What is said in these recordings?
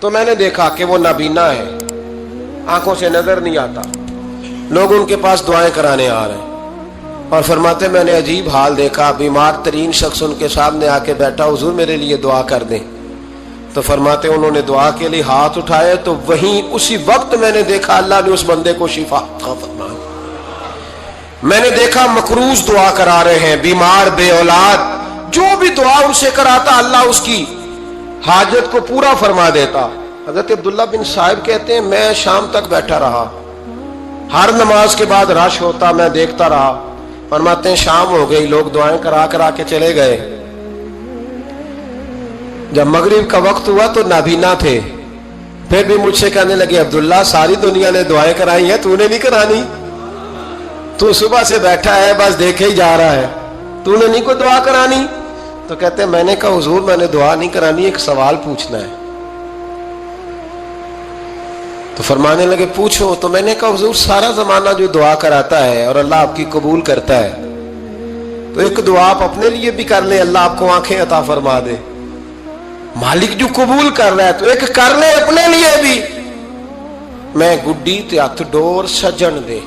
تو میں نے دیکھا کہ وہ نابینا ہے، آنکھوں سے نظر نہیں آتا، لوگ ان کے پاس دعائیں کرانے آ رہے ہیں، اور فرماتے میں نے عجیب حال دیکھا، بیمار ترین شخص ان کے سامنے آ کے بیٹھا، حضور میرے لیے دعا کر دیں۔ تو فرماتے انہوں نے دعا کے لیے ہاتھ اٹھائے تو وہیں اسی وقت میں نے دیکھا اللہ نے اس بندے کو شفا عطا فرمائی۔ میں نے دیکھا مقروض دعا کرا رہے ہیں، بیمار، بے اولاد، جو بھی دعا ان سے کراتا اللہ اس کی حاجت کو پورا فرما دیتا۔ حضرت عبداللہ بن صاحب کہتے ہیں میں شام تک بیٹھا رہا، ہر نماز کے بعد رش ہوتا، میں دیکھتا رہا۔ فرماتے ہیں شام ہو گئی، لوگ دعائیں کرا کے چلے گئے۔ جب مغرب کا وقت ہوا تو نابینا تھے، پھر بھی مجھ سے کہنے لگے عبداللہ ساری دنیا نے دعائیں کرائی ہیں، تو نے نہیں کرانی؟ تو صبح سے بیٹھا ہے بس دیکھے ہی جا رہا ہے، تو نے نہیں کوئی دعا کرانی؟ تو کہتے ہیں میں نے کہا حضور میں نے دعا نہیں کرانی، ایک سوال پوچھنا ہے۔ تو فرمانے لگے پوچھو۔ تو میں نے کہا حضور سارا زمانہ جو دعا کراتا ہے اور اللہ آپ کی قبول کرتا ہے، تو ایک دعا آپ اپنے لیے بھی کر لیں، اللہ آپ کو آنکھیں عطا فرما دے۔ مالک جو قبول کر رہا ہے تو ایک کر لیں اپنے لیے بھی۔ میں گڈی تے ہاتھ ڈور سجن دے،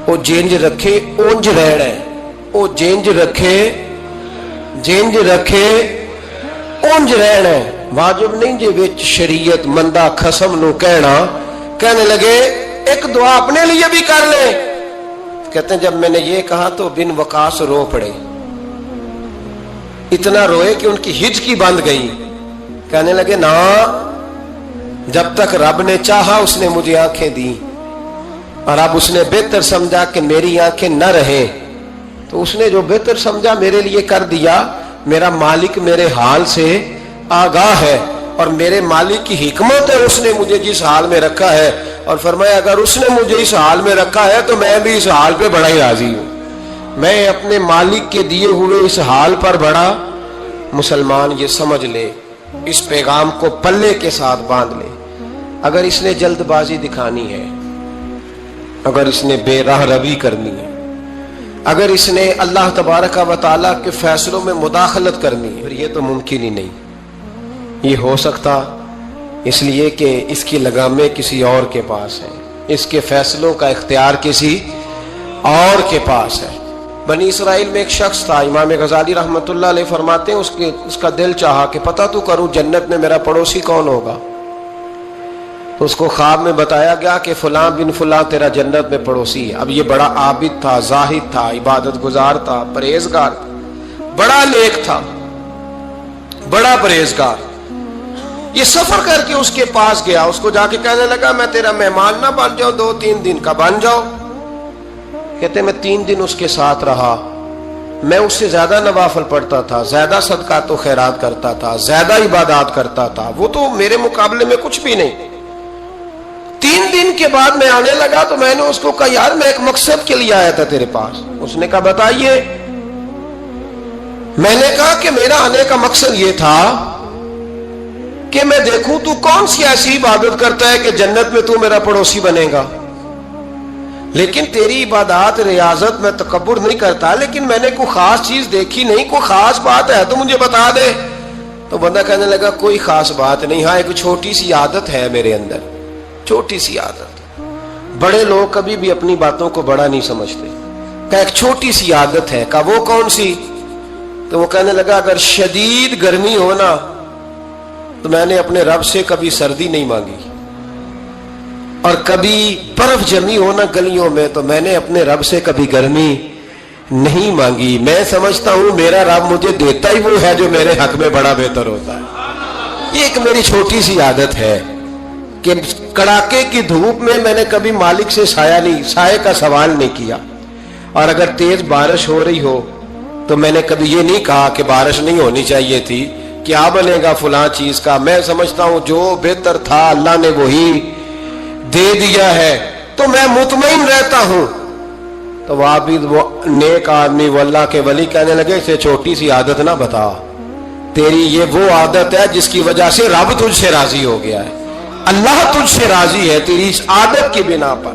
او جینج رکھے اونج رہنا ہے، او جینج رکھے جینج رکھے اونج رہنا ہے، واجب نہیں جے وچ شریعت مندہ خصم نو کہنا۔ کہنے لگے ایک دعا اپنے لیے بھی کر لیں۔ کہتے ہیں جب میں نے یہ کہا تو بن وقاص رو پڑے، اتنا روئے کہ ان کی ہچکی بند گئی۔ کہنے لگے نا، جب تک رب نے چاہا اس نے مجھے آنکھیں دی، اور اب اس نے بہتر سمجھا کہ میری آنکھیں نہ رہیں، تو اس نے جو بہتر سمجھا میرے لیے کر دیا۔ میرا مالک میرے حال سے آگاہ ہے، اور میرے مالک کی حکمت ہے، اس نے مجھے جس حال میں رکھا ہے، اور فرمایا اگر اس نے مجھے اس حال میں رکھا ہے تو میں بھی اس حال پہ بڑا ہی راضی ہوں۔ میں اپنے مالک کے دیے ہوئے اس حال پر بڑا مسلمان یہ سمجھ لے، اس پیغام کو پلے کے ساتھ باندھ لے۔ اگر اس نے جلد بازی دکھانی ہے، اگر اس نے بے راہ روی کرنی ہے، اگر اس نے اللہ تبارک و تعالیٰ کے فیصلوں میں مداخلت کرنی ہے، پھر یہ تو ممکن ہی نہیں۔ یہ ہو سکتا اس لیے کہ اس کی لگامیں کسی اور کے پاس ہیں، اس کے فیصلوں کا اختیار کسی اور کے پاس ہے۔ بنی اسرائیل میں ایک شخص تھا، امام غزالی رحمۃ اللہ علیہ فرماتے ہیں اس کا دل چاہا کہ پتہ تو کروں جنت میں میرا پڑوسی کون ہوگا۔ تو اس کو خواب میں بتایا گیا کہ فلاں بن فلاں تیرا جنت میں پڑوسی ہے۔ اب یہ بڑا عابد تھا، زاہد تھا، عبادت گزار تھا، پرہیزگار تھا، بڑا نیک تھا، بڑا پرہیزگار۔ یہ سفر کر کے اس کے پاس گیا، اس کو جا کے کہنے لگا میں تیرا مہمان نہ بن جاؤں، 2-3 دن کا بن جاؤ۔ کہتے میں 3 دن اس کے ساتھ رہا، میں اس سے زیادہ نوافل پڑھتا تھا، زیادہ صدقات و خیرات کرتا تھا، زیادہ عبادات کرتا تھا، وہ تو میرے مقابلے میں کچھ بھی نہیں۔ 3 دن کے بعد میں آنے لگا تو میں نے اس کو کہا یار میں ایک مقصد کے لیے آیا تھا تیرے پاس۔ اس نے کہا بتائیے۔ میں نے کہا کہ میرا آنے کا مقصد یہ تھا کہ میں دیکھوں تو کون سی ایسی عبادت کرتا ہے کہ جنت میں تو میرا پڑوسی بنے گا۔ لیکن تیری عبادات ریاضت میں تکبر نہیں کرتا، لیکن میں نے کوئی خاص چیز دیکھی نہیں، کوئی خاص بات ہے تو مجھے بتا دے۔ تو بندہ کہنے لگا کوئی خاص بات نہیں، ہاں ایک چھوٹی سی عادت ہے میرے اندر، چھوٹی سی عادت۔ بڑے لوگ کبھی بھی اپنی باتوں کو بڑا نہیں سمجھتے۔ کہ ایک چھوٹی سی عادت ہے، کہ وہ کون سی؟ تو وہ کہنے لگا اگر شدید گرمی ہونا تو میں نے اپنے رب سے کبھی سردی نہیں مانگی، اور کبھی برف جمی ہونا گلیوں میں تو میں نے اپنے رب سے کبھی گرمی نہیں مانگی۔ میں سمجھتا ہوں میرا رب مجھے دیتا ہی وہ ہے جو میرے حق میں بڑا بہتر ہوتا ہے۔ یہ ایک میری چھوٹی سی عادت ہے کہ کڑاکے کی دھوپ میں میں نے کبھی مالک سے سائے کا سوال نہیں کیا، اور اگر تیز بارش ہو رہی ہو تو میں نے کبھی یہ نہیں کہا کہ بارش نہیں ہونی چاہیے تھی، کیا بنے گا فلاں چیز کا۔ میں سمجھتا ہوں جو بہتر تھا اللہ نے وہی دے دیا ہے، تو میں مطمئن رہتا ہوں۔ تو وہ عابد، وہ نیک آدمی، وہ اللہ کے ولی کہنے لگے اسے چھوٹی سی عادت نہ بتا، تیری یہ وہ عادت ہے جس کی وجہ سے رب تجھ سے راضی ہو گیا ہے، اللہ تجھ سے راضی ہے تیری اس عادت کی بنا پر۔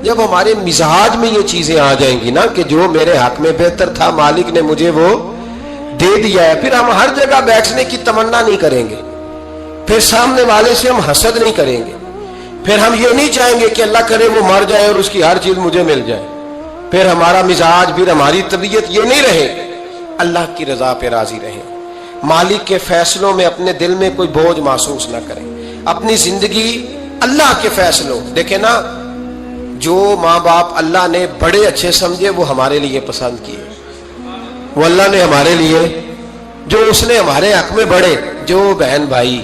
جب ہمارے مزاج میں یہ چیزیں آ جائیں گی نا کہ جو میرے حق میں بہتر تھا مالک نے مجھے وہ دے دیا ہے، پھر ہم ہر جگہ بیٹھنے کی تمنا نہیں کریں گے، پھر سامنے والے سے ہم حسد نہیں کریں گے، پھر ہم یہ نہیں چاہیں گے کہ اللہ کرے وہ مر جائے اور اس کی ہر چیز مجھے مل جائے، پھر ہمارا مزاج، پھر ہماری طبیعت یہ نہیں رہے. اللہ کی رضا پہ راضی رہیں، مالک کے فیصلوں میں اپنے دل میں کوئی بوجھ محسوس نہ کریں، اپنی زندگی اللہ کے فیصلوں. دیکھیں نا، جو ماں باپ اللہ نے بڑے اچھے سمجھے وہ ہمارے لیے پسند کیے، وہ اللہ نے ہمارے لیے، جو اس نے ہمارے حق میں بڑے، جو بہن بھائی،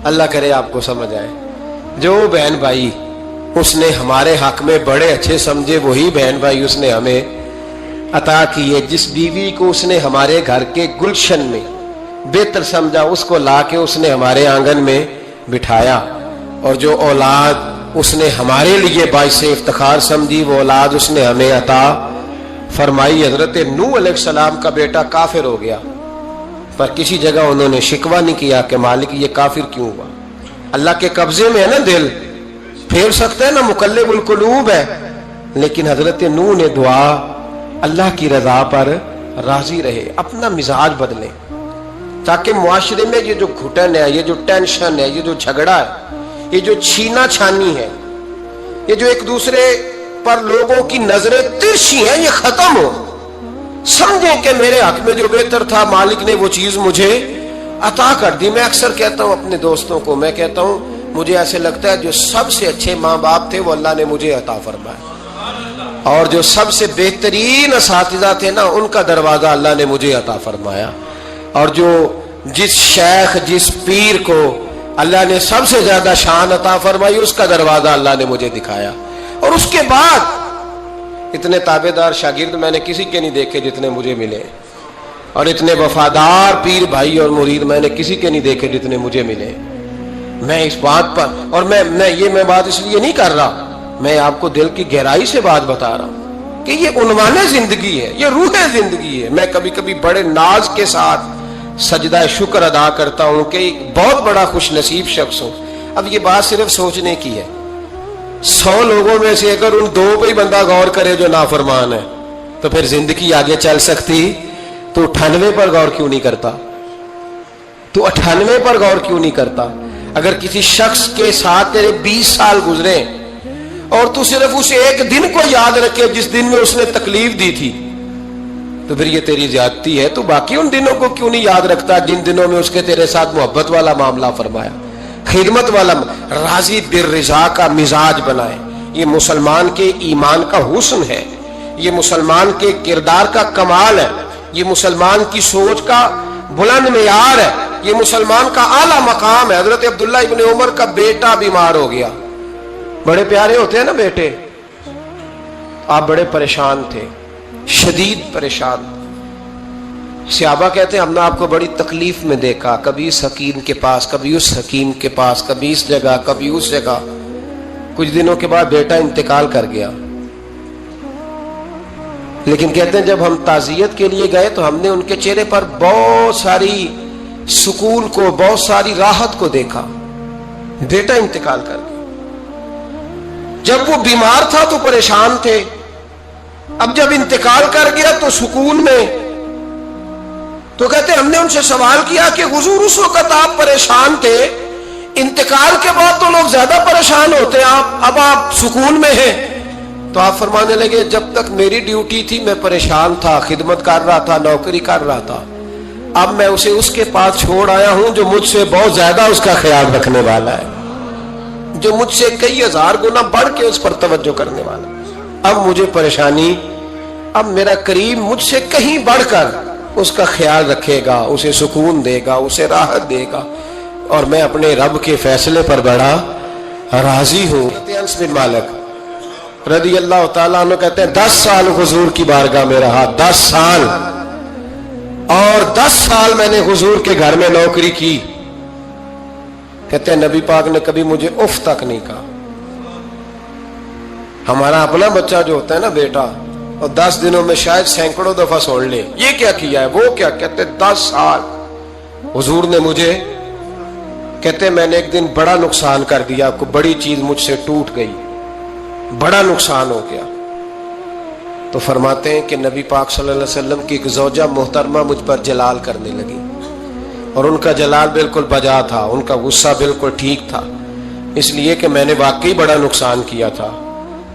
اللہ کرے آپ کو سمجھ آئے، جو بہن بھائی اس نے ہمارے حق میں بڑے اچھے سمجھے وہی بہن بھائی اس نے ہمیں عطا کیے. جس بیوی کو اس نے ہمارے گھر کے گلشن میں بہتر سمجھا اس کو لا کے اس نے ہمارے آنگن میں بٹھایا، اور جو اولاد اس نے ہمارے لیے باعث افتخار سمجھی وہ اولاد اس نے ہمیں عطا فرمائی. حضرت نوح علیہ السلام کا بیٹا کافر ہو گیا، پر کسی جگہ انہوں نے شکوہ نہیں کیا کہ مالک یہ کافر کیوں ہوا. اللہ کے قبضے میں ہے نا، دل پھیر سکتا ہے نا، مقلب القلوب ہے. لیکن حضرت نوح نے دعا اللہ کی رضا پر راضی رہے، اپنا مزاج بدلیں، تاکہ معاشرے میں یہ جو گھٹن ہے، یہ جو ٹینشن ہے، یہ جو جھگڑا ہے، یہ جو چھینا چھانی ہے، یہ جو ایک دوسرے پر لوگوں کی نظریں ترچھی ہیں، یہ ختم ہو. سمجھیں کہ میرے حق میں جو بہتر تھا مالک نے وہ چیز مجھے عطا کر دی. میں اکثر کہتا ہوں اپنے دوستوں کو، میں کہتا ہوں مجھے ایسے لگتا ہے جو سب سے اچھے ماں باپ تھے وہ اللہ نے مجھے عطا فرمایا، اور جو سب سے بہترین اساتذہ تھے نا ان کا دروازہ اللہ نے مجھے عطا فرمایا، اور جو جس شیخ جس پیر کو اللہ نے سب سے زیادہ شان عطا فرمائی اس کا دروازہ اللہ نے مجھے دکھایا. اور اس کے بعد اتنے تابعدار شاگرد میں نے کسی کے نہیں دیکھے جتنے مجھے ملے، اور اتنے وفادار پیر بھائی اور مرید میں نے کسی کے نہیں دیکھے جتنے مجھے ملے. میں اس بات پر، اور میں بات اس لیے نہیں کر رہا، میں آپ کو دل کی گہرائی سے بات بتا رہا ہوں کہ یہ عنوان زندگی ہے، یہ روح زندگی ہے. میں کبھی کبھی بڑے ناز کے ساتھ سجدہ شکر ادا کرتا ہوں کہ ایک بہت بڑا خوش نصیب شخص ہوں. اب یہ بات صرف سوچنے کی ہے، 100 لوگوں میں سے اگر ان 2 پہ ہی بندہ غور کرے جو نافرمان ہے تو پھر زندگی آگے چل سکتی. تو 98 پر غور کیوں نہیں کرتا؟ تو 98 پر غور کیوں نہیں کرتا؟ اگر کسی شخص کے ساتھ تیرے 20 سال گزرے اور تو صرف اس ایک دن کو یاد رکھے جس دن میں اس نے تکلیف دی تھی تو پھر یہ تیری زیادتی ہے. تو باقی ان دنوں کو کیوں نہیں یاد رکھتا جن دنوں میں اس کے تیرے ساتھ محبت والا معاملہ فرمایا، خدمت والا، راضی بالرضا کا مزاج بنائے. یہ مسلمان کے ایمان کا حسن ہے، یہ مسلمان کے کردار کا کمال ہے، یہ مسلمان کی سوچ کا بلند معیار ہے، یہ مسلمان کا اعلیٰ مقام ہے. حضرت عبداللہ ابن عمر کا بیٹا بیمار ہو گیا. بڑے پیارے ہوتے ہیں نا بیٹے. آپ بڑے پریشان تھے، شدید پریشان. صحابہ کہتے ہیں ہم نے آپ کو بڑی تکلیف میں دیکھا، کبھی اس حکیم کے پاس، کبھی اس حکیم کے پاس، کبھی اس جگہ، کبھی اس جگہ. کچھ دنوں کے بعد بیٹا انتقال کر گیا. لیکن کہتے ہیں جب ہم تعزیت کے لیے گئے تو ہم نے ان کے چہرے پر بہت ساری سکون کو، بہت ساری راحت کو دیکھا. بیٹا انتقال کر گیا. جب وہ بیمار تھا تو پریشان تھے، اب جب انتقال کر گیا تو سکون میں. تو کہتے ہیں ہم نے ان سے سوال کیا کہ حضور اس وقت آپ پریشان تھے، انتقال کے بعد تو لوگ زیادہ پریشان ہوتے ہیں، اب آپ سکون میں ہیں. تو آپ فرمانے لگے جب تک میری ڈیوٹی تھی میں پریشان تھا، خدمت کر رہا تھا، نوکری کر رہا تھا. اب میں اسے اس کے پاس چھوڑ آیا ہوں جو مجھ سے بہت زیادہ اس کا خیال رکھنے والا ہے، جو مجھ سے کئی ہزار گنا بڑھ کے اس پر توجہ کرنے والا. اب مجھے پریشانی، اب میرا قریب مجھ سے کہیں بڑھ کر اس کا خیال رکھے گا، اسے سکون دے گا، اسے راحت دے گا، اور میں اپنے رب کے فیصلے پر بڑا راضی ہوں. انس بن مالک رضی اللہ تعالیٰ عنہ کہتے ہیں 10 سال حضور کی بارگاہ میں رہا، 10 سال، اور 10 سال میں نے حضور کے گھر میں نوکری کی. کہتے ہیں نبی پاک نے کبھی مجھے اف تک نہیں کہا. ہمارا اپنا بچہ جو ہوتا ہے نا بیٹا، اور 10 دنوں میں شاید سینکڑوں دفعہ سن لے یہ کیا کیا ہے، وہ کیا. کہتے 10 سال حضور نے مجھے، کہتے میں نے ایک دن بڑا نقصان کر دیا، کوئی بڑی چیز مجھ سے ٹوٹ گئی، بڑا نقصان ہو گیا. تو فرماتے ہیں کہ نبی پاک صلی اللہ علیہ وسلم کی ایک زوجہ محترمہ مجھ پر جلال کرنے لگی اور ان کا جلال بالکل بجا تھا، ان کا غصہ بالکل ٹھیک تھا، اس لیے کہ میں نے واقعی بڑا نقصان کیا تھا۔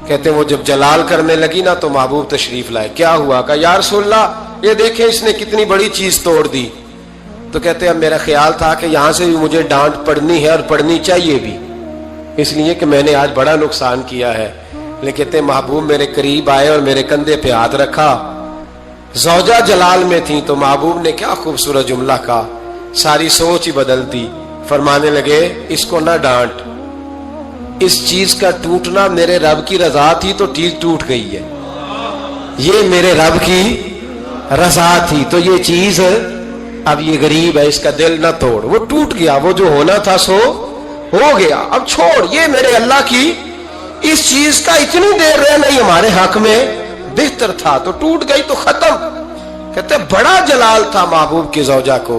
کہتے ہیں وہ جب جلال کرنے لگی نا تو محبوب تشریف لائے۔ کیا ہوا؟ کہ یا رسول اللہ یہ دیکھیں اس نے کتنی بڑی چیز توڑ دی۔ تو کہتے ہیں میرا خیال تھا کہ یہاں سے بھی مجھے ڈانٹ پڑنی ہے اور پڑنی چاہیے بھی، اس لیے کہ میں نے آج بڑا نقصان کیا ہے۔ لیکن کہتے ہیں محبوب میرے قریب آئے اور میرے کندھے پہ ہاتھ رکھا۔ زوجہ جلال میں تھی تو محبوب نے کیا خوبصورت جملہ کہا، ساری سوچ ہی بدل دی۔ فرمانے لگے اس کو نہ ڈانٹ، اس چیز کا ٹوٹنا میرے رب کی رضا تھی تو چیز ٹوٹ گئی ہے، یہ میرے رب کی رضا تھی تو یہ چیز اب یہ غریب ہے اس کا دل نہ توڑ، وہ ٹوٹ گیا، وہ جو ہونا تھا سو ہو گیا، اب چھوڑ، یہ میرے اللہ کی اس چیز کا اتنی دیر رہنا ہی ہمارے حق میں بہتر تھا، تو ٹوٹ گئی تو ختم۔ کہتے بڑا جلال تھا محبوب کی زوجہ کو،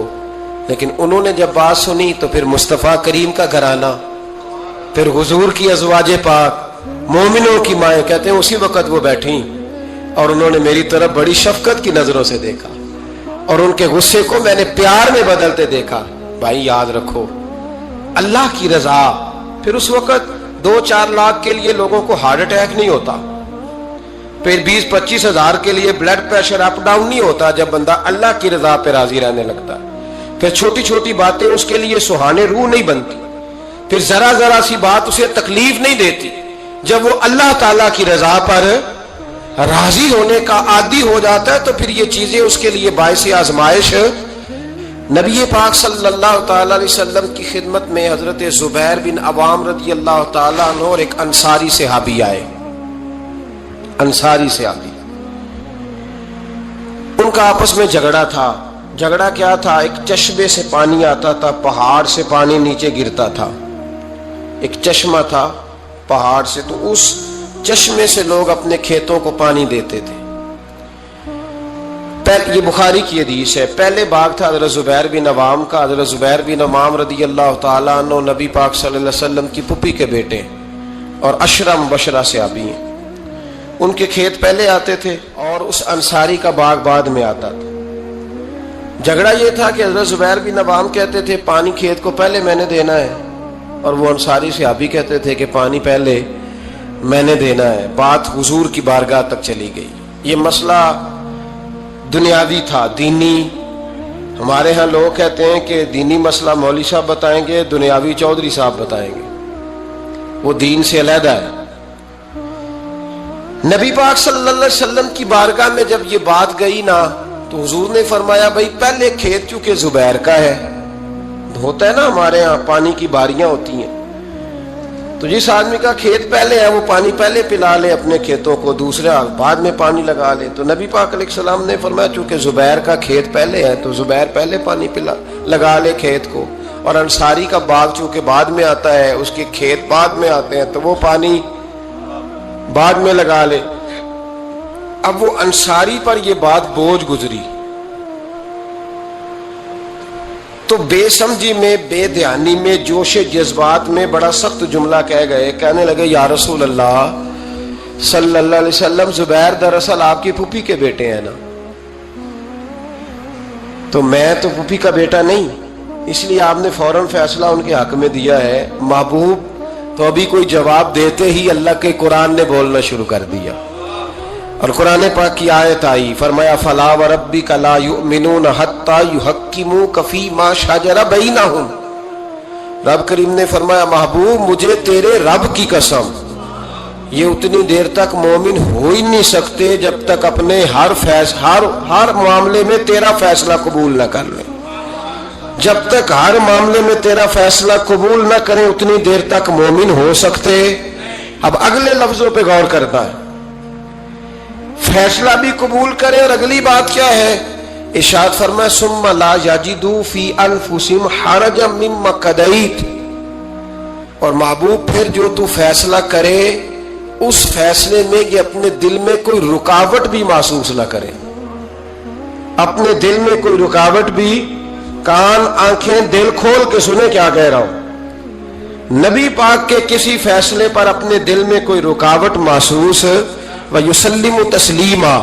لیکن انہوں نے جب بات سنی تو پھر مصطفیٰ کریم کا گھرانہ، پھر حضور کی ازواج پاک مومنوں کی مائیں، کہتے ہیں اسی وقت وہ بیٹھیں اور انہوں نے میری طرف بڑی شفقت کی نظروں سے دیکھا اور ان کے غصے کو میں نے پیار میں بدلتے دیکھا۔ بھائی یاد رکھو اللہ کی رضا، پھر اس وقت 2-4 لاکھ کے لیے لوگوں کو ہارٹ اٹیک نہیں ہوتا، پھر 20-25 ہزار کے لیے بلڈ پریشر اپ ڈاؤن نہیں ہوتا جب بندہ اللہ کی رضا پہ راضی رہنے لگتا ہے، پھر چھوٹی چھوٹی باتیں اس کے لیے سہانے روح نہیں بنتی، پھر ذرا ذرا سی بات اسے تکلیف نہیں دیتی، جب وہ اللہ تعالیٰ کی رضا پر راضی ہونے کا عادی ہو جاتا ہے تو پھر یہ چیزیں اس کے لیے باعث آزمائش۔ نبی پاک صلی اللہ تعالیٰ علیہ وسلم کی خدمت میں حضرت زبیر بن عوام رضی اللہ تعالیٰ عنہ اور ایک انصاری صحابی آئے، انصاری صحابی، ان کا آپس میں جھگڑا تھا۔ جھگڑا کیا تھا؟ ایک چشمے سے پانی آتا تھا، پہاڑ سے پانی نیچے گرتا تھا، ایک چشمہ تھا پہاڑ سے، تو اس چشمے سے لوگ اپنے کھیتوں کو پانی دیتے تھے۔ یہ بخاری کی حدیث ہے۔ پہلے باغ تھا حضرت زبیر بن عوام کا۔ حضرت زبیر بن عوام رضی اللہ تعالیٰ عنہ نبی پاک صلی اللہ علیہ وسلم کی پھپھی کے بیٹے اور عشرہ مبشرہ صحابی ہیں۔ ان کے کھیت پہلے آتے تھے اور اس انصاری کا باغ بعد میں آتا تھا۔ جھگڑا یہ تھا کہ حضرت زبیر بن عوام کہتے تھے پانی کھیت کو پہلے میں نے دینا ہے، اور وہ انصاری صحابی کہتے تھے کہ پانی پہلے میں نے دینا ہے۔ بات حضور کی بارگاہ تک چلی گئی۔ یہ مسئلہ دنیاوی تھا، دینی۔ ہمارے ہاں لوگ کہتے ہیں کہ دینی مسئلہ مولوی صاحب بتائیں گے، دنیاوی چودھری صاحب بتائیں گے، وہ دین سے علیحدہ ہے۔ نبی پاک صلی اللہ علیہ وسلم کی بارگاہ میں جب یہ بات گئی نا تو حضور نے فرمایا بھائی پہلے کھیت چونکہ زبیر کا ہے، ہوتا ہے نا ہمارے ہاں پانی کی باریاں ہوتی ہیں، تو جس آدمی کا کھیت پہلے ہے وہ پانی پہلے پلا لے اپنے کھیتوں کو، دوسرا بعد میں پانی لگا لے۔ تو نبی پاک علیہ السلام نے فرمایا چونکہ زبیر کا کھیت پہلے ہے تو زبیر پہلے پانی لگا لے کھیت کو، اور انصاری کا باغ چونکہ بعد میں آتا ہے، اس کے کھیت بعد میں آتے ہیں تو وہ پانی بعد میں لگا لے۔ اب وہ انصاری پر یہ بات بوجھ گزری تو بے سمجھی میں، بے دھیانی میں، جوش جذبات میں بڑا سخت جملہ کہہ گئے۔ کہنے لگے یا رسول اللہ صلی اللہ علیہ وسلم، زبیر دراصل آپ کی پھوپھی کے بیٹے ہیں نا، تو میں تو پھوپھی کا بیٹا نہیں، اس لیے آپ نے فوراً فیصلہ ان کے حق میں دیا ہے۔ محبوب تو ابھی کوئی جواب دیتے ہی اللہ کے قرآن نے بولنا شروع کر دیا، اور قرآن پاک کی آیت آئی، فرمایا فلا وربک لا یؤمنون حتی یحکموک فیما شجر بینہم۔ رب کریم نے فرمایا محبوب مجھے تیرے رب کی قسم، یہ اتنی دیر تک مومن ہو ہی نہیں سکتے جب تک اپنے ہر معاملے میں تیرا فیصلہ قبول نہ کر لیں، جب تک ہر معاملے میں تیرا فیصلہ قبول نہ کریں اتنی دیر تک مومن ہو سکتے۔ اب اگلے لفظوں پہ غور کرنا ہے، فیصلہ بھی قبول کرے، اور اگلی بات کیا ہے؟ ارشاد فرمایا ثم لا یجدوا فی انفسہم حرجا مما قضیت، اور محبوب پھر جو تو فیصلہ کرے اس فیصلے میں یہ اپنے دل میں کوئی رکاوٹ بھی محسوس نہ کرے، اپنے دل میں کوئی رکاوٹ بھی، کان آنکھیں دل کھول کے سنے کیا کہہ رہا ہوں، نبی پاک کے کسی فیصلے پر اپنے دل میں کوئی رکاوٹ محسوس وَيُسَلِّمُ تَسْلِيمًا،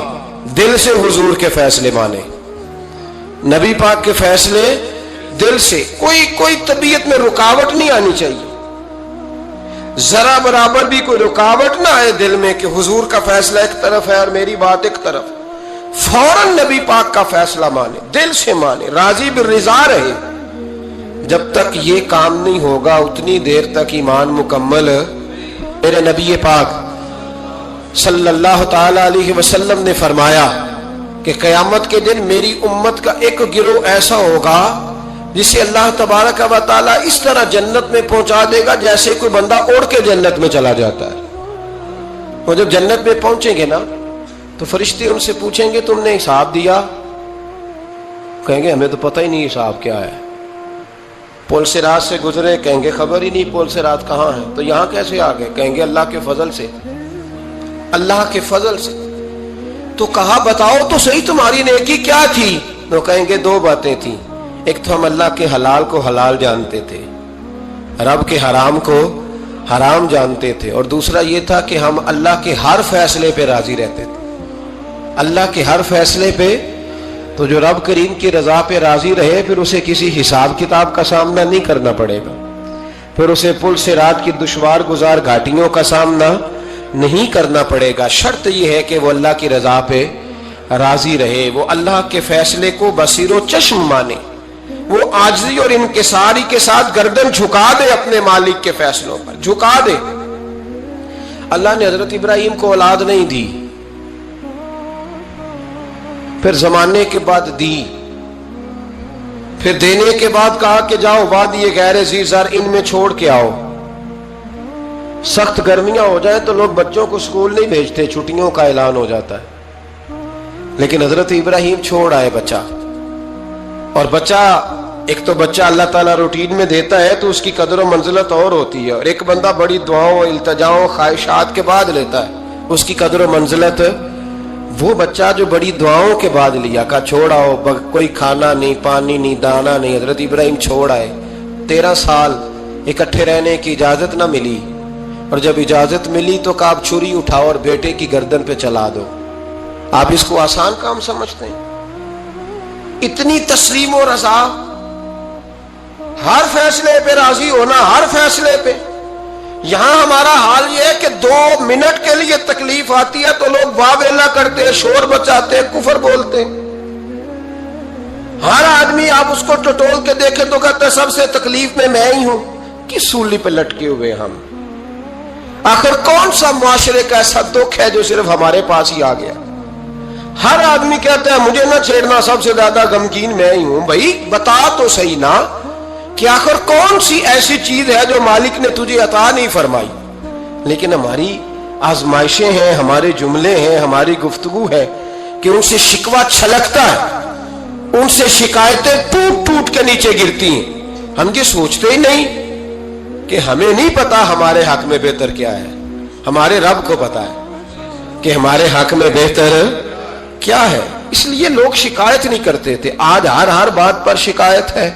دل سے حضور کے فیصلے مانے، نبی پاک کے فیصلے دل سے کوئی طبیعت میں رکاوٹ نہیں آنی چاہیے، ذرا برابر بھی کوئی رکاوٹ نہ آئے دل میں کہ حضور کا فیصلہ ایک طرف ہے اور میری بات ایک طرف، فوراً نبی پاک کا فیصلہ مانے، دل سے مانے، راضی بالرضا رہے۔ جب تک یہ کام نہیں ہوگا اتنی دیر تک ایمان مکمل۔ میرے نبی پاک صلی اللہ تعالی علیہ وسلم نے فرمایا کہ قیامت کے دن میری امت کا ایک گروہ ایسا ہوگا جسے اللہ تبارک و تعالی اس طرح جنت میں پہنچا دے گا جیسے کوئی بندہ اڑ کے جنت میں چلا جاتا ہے۔ وہ جب جنت میں پہنچیں گے نا تو فرشتے ان سے پوچھیں گے تم نے حساب دیا؟ کہیں گے ہمیں تو پتہ ہی نہیں حساب کیا ہے۔ پل صراط سے گزرے، کہیں گے خبر ہی نہیں پل صراط کہاں ہے، تو یہاں کیسے آ گئے؟ کہیں گے اللہ کے فضل سے، اللہ کے فضل سے۔ تو کہا بتاؤ تو صحیح تمہاری نیکی کیا تھی؟ تو کہیں گے دو باتیں تھیں، ایک تو ہم اللہ کے حلال کو حلال جانتے تھے، رب کے حرام کو حرام جانتے تھے، اور دوسرا یہ تھا کہ ہم اللہ کے ہر فیصلے پہ راضی رہتے تھے، اللہ کے ہر فیصلے پہ۔ تو جو رب کریم کی رضا پہ راضی رہے پھر اسے کسی حساب کتاب کا سامنا نہیں کرنا پڑے گا، پھر اسے پل صراط کی دشوار گزار گھاٹیوں کا سامنا نہیں کرنا پڑے گا۔ شرط یہ ہے کہ وہ اللہ کی رضا پہ راضی رہے، وہ اللہ کے فیصلے کو بصیر و چشم مانے، وہ عاجزی اور انکساری کے ساتھ گردن جھکا دے اپنے مالک کے فیصلوں پر، جھکا دے۔ اللہ نے حضرت ابراہیم کو اولاد نہیں دی، پھر زمانے کے بعد دی، پھر دینے کے بعد کہا کہ جاؤ وادی غیر ذی زرع ان میں چھوڑ کے آؤ۔ سخت گرمیاں ہو جائیں تو لوگ بچوں کو اسکول نہیں بھیجتے، چھٹیوں کا اعلان ہو جاتا ہے، لیکن حضرت ابراہیم چھوڑ آئے بچہ۔ اور بچہ، ایک تو بچہ اللہ تعالیٰ روٹین میں دیتا ہے تو اس کی قدر و منزلت اور ہوتی ہے، اور ایک بندہ بڑی دعاؤں التجاؤں خواہشات کے بعد لیتا ہے، اس کی قدر و منزلت۔ وہ بچہ جو بڑی دعاؤں کے بعد لیا، کہا چھوڑ آؤ، کوئی کھانا نہیں، پانی نہیں، دانا نہیں، حضرت ابراہیم چھوڑ آئے۔ 13 سال اکٹھے رہنے کی اجازت نہ ملی، اور جب اجازت ملی تو کہا اب چھری اٹھاؤ اور بیٹے کی گردن پہ چلا دو۔ آپ اس کو آسان کام سمجھتے ہیں؟ اتنی تسلیم و رضا، ہر فیصلے پہ راضی ہونا، ہر فیصلے پہ۔ یہاں ہمارا حال یہ ہے کہ 2 منٹ کے لیے تکلیف آتی ہے تو لوگ واویلا کرتے ہیں، شور بچاتے ہیں، کفر بولتے ہیں۔ ہر آدمی آپ اس کو ٹٹول کے دیکھیں تو کہتا ہے سب سے تکلیف میں ہی ہوں۔ کس سولی پہ لٹکے ہوئے ہم؟ آخر کون سا معاشرے کا ایسا دکھ ہے جو صرف ہمارے پاس ہی آ گیا؟ ہر آدمی کہتا ہے مجھے نہ چھیڑنا، سب سے زیادہ غمگین میں ہی ہوں۔ بھائی بتا تو صحیح نا کہ آخر کون سی ایسی چیز ہے جو مالک نے تجھے عطا نہیں فرمائی؟ لیکن ہماری آزمائشیں ہیں، ہمارے جملے ہیں، ہماری گفتگو ہے کہ ان سے شکوہ چھلکتا ہے، ان سے شکایتیں ٹوٹ ٹوٹ کے نیچے گرتی ہیں۔ ہم یہ سوچتے ہی نہیں کہ ہمیں نہیں پتا ہمارے حق میں بہتر کیا ہے، ہمارے رب کو پتا ہے کہ ہمارے حق میں بہتر کیا ہے۔ اس لیے لوگ شکایت نہیں کرتے تھے، آج ہر بات پر شکایت ہے،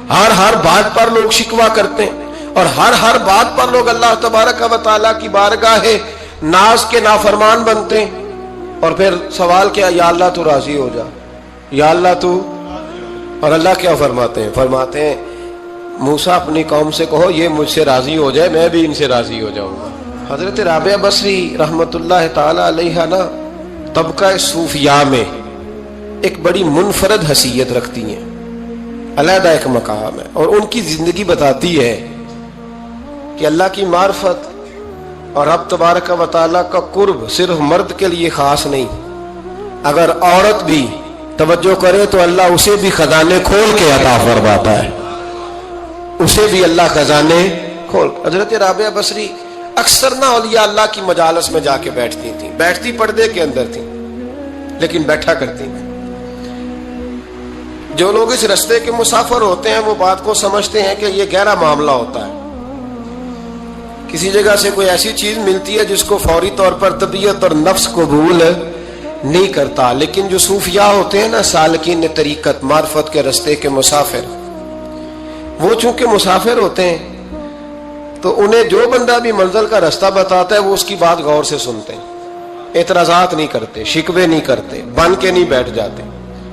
ہر بات پر لوگ شکوہ کرتے ہیں، اور ہر بات پر لوگ اللہ تبارک و تعالیٰ کی بارگاہ ناز کے نافرمان بنتے ہیں۔ اور پھر سوال کیا، یا اللہ تو راضی ہو جا، یا اللہ تو۔ اور اللہ کیا فرماتے ہیں موسیٰ اپنی قوم سے کہو یہ مجھ سے راضی ہو جائے، میں بھی ان سے راضی ہو جاؤں گا۔ حضرت رابعہ بصری رحمت اللہ تعالی علیہ نا طبقہ صوفیاء میں ایک بڑی منفرد حیثیت رکھتی ہیں، علیحدہ ایک مقام ہے، اور ان کی زندگی بتاتی ہے کہ اللہ کی معرفت اور رب تبارک و تعالیٰ کا قرب صرف مرد کے لیے خاص نہیں، اگر عورت بھی توجہ کرے تو اللہ اسے بھی خزانے کھول کے عطا فرماتا ہے، اسے بھی اللہ خزانے کھول۔ حضرت رابعہ بصری اکثر نہ اولیاء اللہ کی مجالس میں جا کے بیٹھتی تھیں، بیٹھتی پردے کے اندر تھیں لیکن بیٹھا کرتی تھیں۔ جو لوگ اس رستے کے مسافر ہوتے ہیں وہ بات کو سمجھتے ہیں کہ یہ گہرا معاملہ ہوتا ہے، کسی جگہ سے کوئی ایسی چیز ملتی ہے جس کو فوری طور پر طبیعت اور نفس قبول نہیں کرتا، لیکن جو صوفیاء ہوتے ہیں نا، سالکین طریقت، معرفت کے رستے کے مسافر، وہ چونکہ مسافر ہوتے ہیں تو انہیں جو بندہ بھی منزل کا رستہ بتاتا ہے وہ اس کی بات غور سے سنتے ہیں، اعتراضات نہیں کرتے، شکوے نہیں کرتے، بن کے نہیں بیٹھ جاتے۔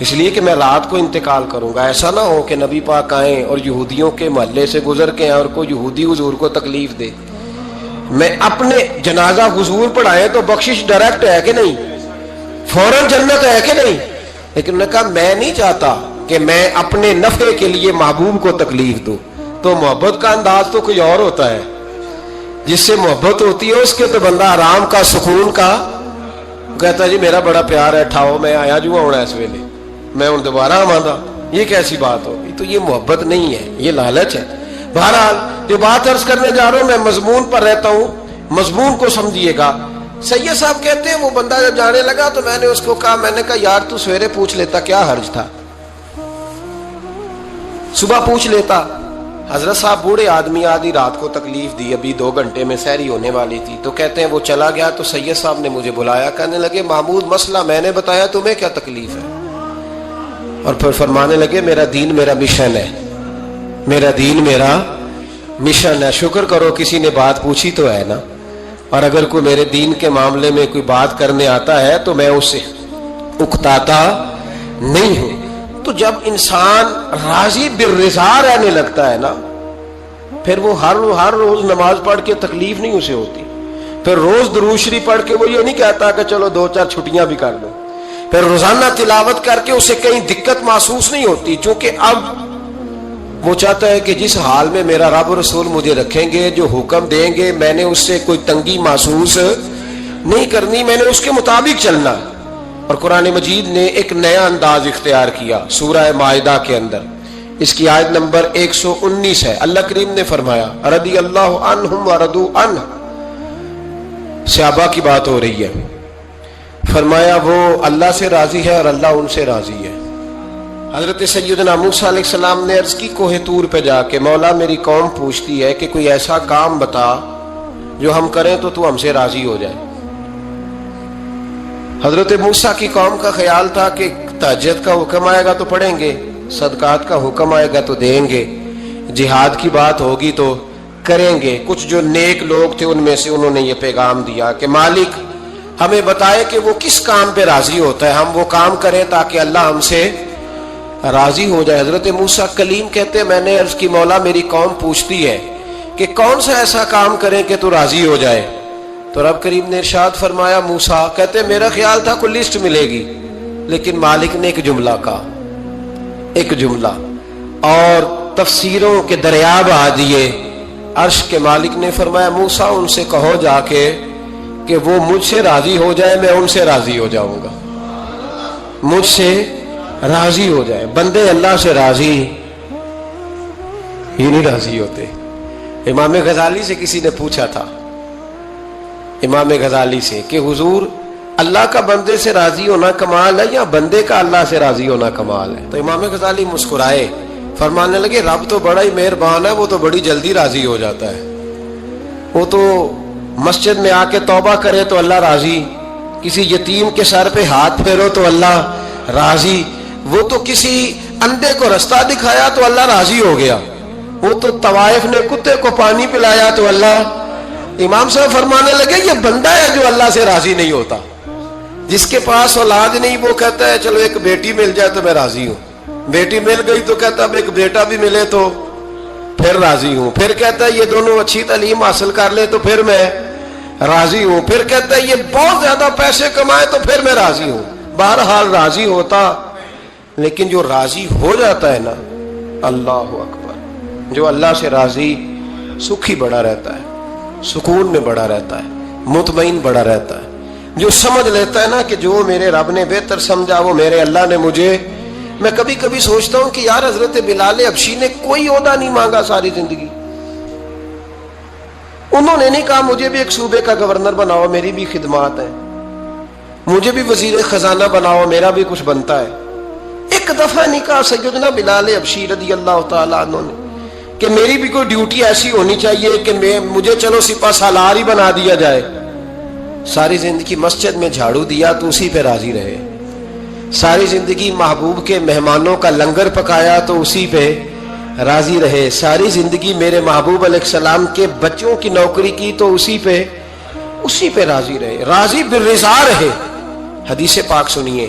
اس لیے کہ میں رات کو انتقال کروں گا. ایسا نہ ہو کہ نبی پاک آئیں اور یہودیوں کے محلے سے گزر کے آئیں اور کوئی یہودی حضور کو تکلیف دے. میں اپنے جنازہ حضور پڑھائے تو بخشش ڈائریکٹ ہے کہ نہیں, فوراً جنت ہے کہ نہیں. لیکن انہوں نے کہا میں نہیں چاہتا کہ میں اپنے نفع کے لیے محبوب کو تکلیف دوں. تو محبت کا انداز تو کوئی اور ہوتا ہے. جس سے محبت ہوتی ہے اس کے تو بندہ آرام کا, سکون کا کہتا ہے جی میرا بڑا پیار ہے, ٹھاؤ میں آیا جو ہونا اس ویلے, میں ان دوبارہ آمادا. یہ کیسی بات ہوگی؟ تو یہ محبت نہیں ہے, یہ لالچ ہے. بہرحال جو بات عرض کرنے جا رہا ہوں میں مضمون پر رہتا ہوں, مضمون کو سمجھیے گا. سید صاحب کہتے ہیں وہ بندہ جب جانے لگا تو میں نے اس کو کہا, میں نے کہا یار تو سویرے پوچھ لیتا, کیا حرج تھا, صبح پوچھ لیتا. حضرت صاحب بوڑھے آدمی, آدھی رات کو تکلیف دی, ابھی 2 گھنٹے میں سحری ہونے والی تھی. تو کہتے ہیں وہ چلا گیا تو سید صاحب نے مجھے بلایا, کہنے لگے محمود مسئلہ میں نے بتایا, تمہیں کیا تکلیف ہے؟ اور پھر فرمانے لگے میرا دین میرا مشن ہے, میرا دین میرا مشن ہے. شکر کرو کسی نے بات پوچھی تو ہے نا. اور اگر کوئی میرے دین کے معاملے میں کوئی بات کرنے آتا ہے تو میں اس سے اکتاتا نہیں ہوں. تو جب انسان راضی بالرضا رہنے لگتا ہے نا, پھر وہ ہر روز نماز پڑھ کے تکلیف نہیں اسے ہوتی. پھر روز درود شریف پڑھ کے وہ یہ نہیں کہتا کہ چلو 2-4 چھٹیاں بھی کر لو. پھر روزانہ تلاوت کر کے اسے کہیں دقت محسوس نہیں ہوتی, چونکہ اب وہ چاہتا ہے کہ جس حال میں میرا رب رسول مجھے رکھیں گے, جو حکم دیں گے, میں نے اس سے کوئی تنگی محسوس نہیں کرنی, میں نے اس کے مطابق چلنا. اور قرآن مجید نے ایک نیا انداز اختیار کیا سورہ مائدہ کے اندر. اس کی آیت نمبر 119 ہے. اللہ کریم نے فرمایا رضی اللہ عنہم ورضوا عنہ, صحابہ کی بات ہو رہی ہے. فرمایا وہ اللہ سے راضی ہے اور اللہ ان سے راضی ہے. حضرت سیدنا موسیٰ علیہ السلام نے عرض کی کوہ طور پہ جا کے, مولا میری قوم پوچھتی ہے کہ کوئی ایسا کام بتا جو ہم کریں تو تو ہم سے راضی ہو جائے. حضرت موسیٰ کی قوم کا خیال تھا کہ تہجد کا حکم آئے گا تو پڑھیں گے, صدقات کا حکم آئے گا تو دیں گے, جہاد کی بات ہوگی تو کریں گے. کچھ جو نیک لوگ تھے ان میں سے انہوں نے یہ پیغام دیا کہ مالک ہمیں بتائے کہ وہ کس کام پہ راضی ہوتا ہے, ہم وہ کام کریں تاکہ اللہ ہم سے راضی ہو جائے. حضرت موسیٰ کلیم کہتے ہیں میں نے عرض کی مولا میری قوم پوچھتی ہے کہ کون سا ایسا کام کریں کہ تو راضی ہو جائے. تو رب کریم نے ارشاد فرمایا موسیٰ, کہتے ہیں میرا خیال تھا کوئی لسٹ ملے گی, لیکن مالک نے ایک جملہ کہا, ایک جملہ, اور تفسیروں کے دریا بہا دیے. عرش کے مالک نے فرمایا موسیٰ ان سے کہو جا کے کہ وہ مجھ سے راضی ہو جائے, میں ان سے راضی ہو جاؤں گا, مجھ سے راضی ہو جائے. بندے اللہ سے راضی ہی نہیں راضی ہوتے. امام غزالی سے کسی نے پوچھا تھا, امام غزالی سے, کہ حضور اللہ کا بندے سے راضی ہونا کمال ہے یا بندے کا اللہ سے راضی ہونا کمال ہے؟ تو امام غزالی مسکرائے, فرمانے لگے رب تو بڑا ہی مہربان ہے, وہ تو بڑی جلدی راضی ہو جاتا ہے. وہ تو مسجد میں آ کے توبہ کرے تو اللہ راضی, کسی یتیم کے سر پہ ہاتھ پھیرو تو اللہ راضی, وہ تو کسی اندھے کو رستہ دکھایا تو اللہ راضی ہو گیا, وہ تو طوائف نے کتے کو پانی پلایا تو اللہ. امام صاحب فرمانے لگے یہ بندہ ہے جو اللہ سے راضی نہیں ہوتا. جس کے پاس اولاد نہیں وہ کہتا ہے چلو ایک بیٹی مل جائے تو میں راضی ہوں, بیٹی مل گئی تو کہتا اب ایک بیٹا بھی ملے تو پھر راضی ہوں, پھر کہتا ہے یہ دونوں اچھی تعلیم حاصل کر لے تو پھر میں راضی ہوں, پھر کہتا ہے یہ بہت زیادہ پیسے کمائے تو پھر میں راضی ہوں. بہرحال راضی ہوتا, لیکن جو راضی ہو جاتا ہے نا, اللہ اکبر, جو اللہ سے راضی سکھی بڑا رہتا ہے, سکون میں بڑا رہتا ہے, مطمئن بڑا رہتا ہے. جو سمجھ لیتا ہے نا کہ جو میرے رب نے بہتر سمجھا وہ میرے اللہ نے مجھے. میں کبھی کبھی سوچتا ہوں کہ یار حضرت بلال حبشی نے کوئی عہدہ نہیں مانگا ساری زندگی, انہوں نے نہیں کہا مجھے بھی ایک صوبے کا گورنر بناؤ میری بھی خدمات ہیں, مجھے بھی وزیر خزانہ بناؤ میرا بھی کچھ بنتا ہے. ایک دفعہ نہیں کہا سیدنا بلال حبشی رضی اللہ تعالیٰ عنہ نے کہ میری بھی کوئی ڈیوٹی ایسی ہونی چاہیے کہ مجھے چلو سپہ سالار ہی بنا دیا جائے. ساری زندگی مسجد میں جھاڑو دیا تو اسی پہ راضی رہے, ساری زندگی محبوب کے مہمانوں کا لنگر پکایا تو اسی پہ راضی رہے, ساری زندگی میرے محبوب علیہ السلام کے بچوں کی نوکری کی تو اسی پہ راضی رہے, راضی بالرضا رہے. حدیث پاک سنیے,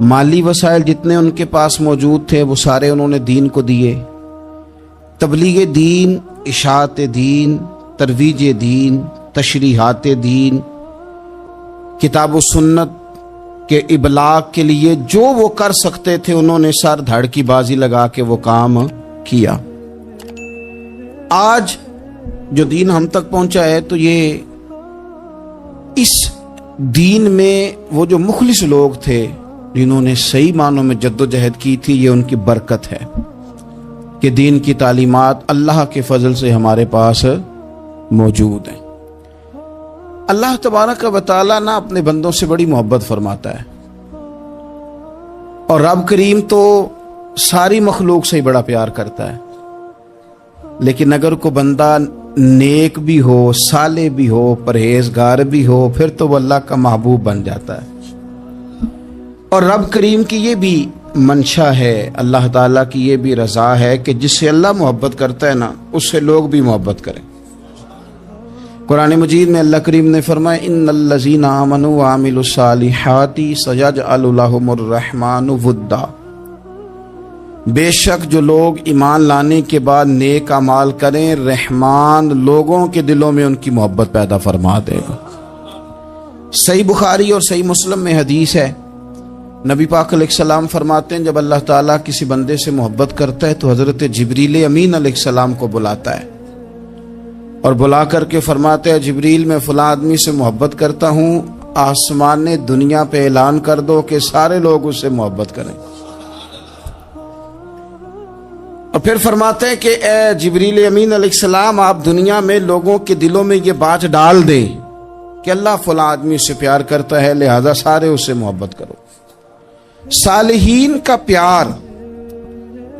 مالی وسائل جتنے ان کے پاس موجود تھے وہ سارے انہوں نے دین کو دیے. تبلیغ دین، اشاعت دین، ترویج دین، تشریحات دین، کتاب و سنت کے ابلاغ کے لیے جو وہ کر سکتے تھے انہوں نے سر دھڑ کی بازی لگا کے وہ کام کیا. آج جو دین ہم تک پہنچا ہے تو یہ اس دین میں وہ جو مخلص لوگ تھے جنہوں نے صحیح معنوں میں جد و جہد کی تھی، یہ ان کی برکت ہے کہ دین کی تعلیمات اللہ کے فضل سے ہمارے پاس موجود ہیں. اللہ تبارک و تعالیٰ نہ اپنے بندوں سے بڑی محبت فرماتا ہے، اور رب کریم تو ساری مخلوق سے ہی بڑا پیار کرتا ہے. لیکن اگر کوئی بندہ نیک بھی ہو، صالح بھی ہو، پرہیزگار بھی ہو، پھر تو وہ اللہ کا محبوب بن جاتا ہے. اور رب کریم کی یہ بھی منشا ہے، اللہ تعالیٰ کی یہ بھی رضا ہے کہ جس سے اللہ محبت کرتا ہے نا اس سے لوگ بھی محبت کریں. قرآن مجید میں اللہ کریم نے فرمایا ان الذین آمنوا وعملوا الصالحات سیجعل لهم الرحمن ودا. بے شک جو لوگ ایمان لانے کے بعد نیک اعمال کریں، رحمان لوگوں کے دلوں میں ان کی محبت پیدا فرما دے گا. صحیح بخاری اور صحیح مسلم میں حدیث ہے، نبی پاک علیہ السلام فرماتے ہیں جب اللہ تعالیٰ کسی بندے سے محبت کرتا ہے تو حضرت جبریل امین علیہ السلام کو بلاتا ہے اور بلا کر کے فرماتے ہیں جبریل میں فلاں آدمی سے محبت کرتا ہوں، آسمان دنیا پہ اعلان کر دو کہ سارے لوگ اس سے محبت کریں. اور پھر فرماتے ہیں کہ اے جبریل امین علیہ السلام آپ دنیا میں لوگوں کے دلوں میں یہ بات ڈال دیں کہ اللہ فلاں آدمی سے پیار کرتا ہے لہذا سارے اس سے محبت کرو. صالحین کا پیار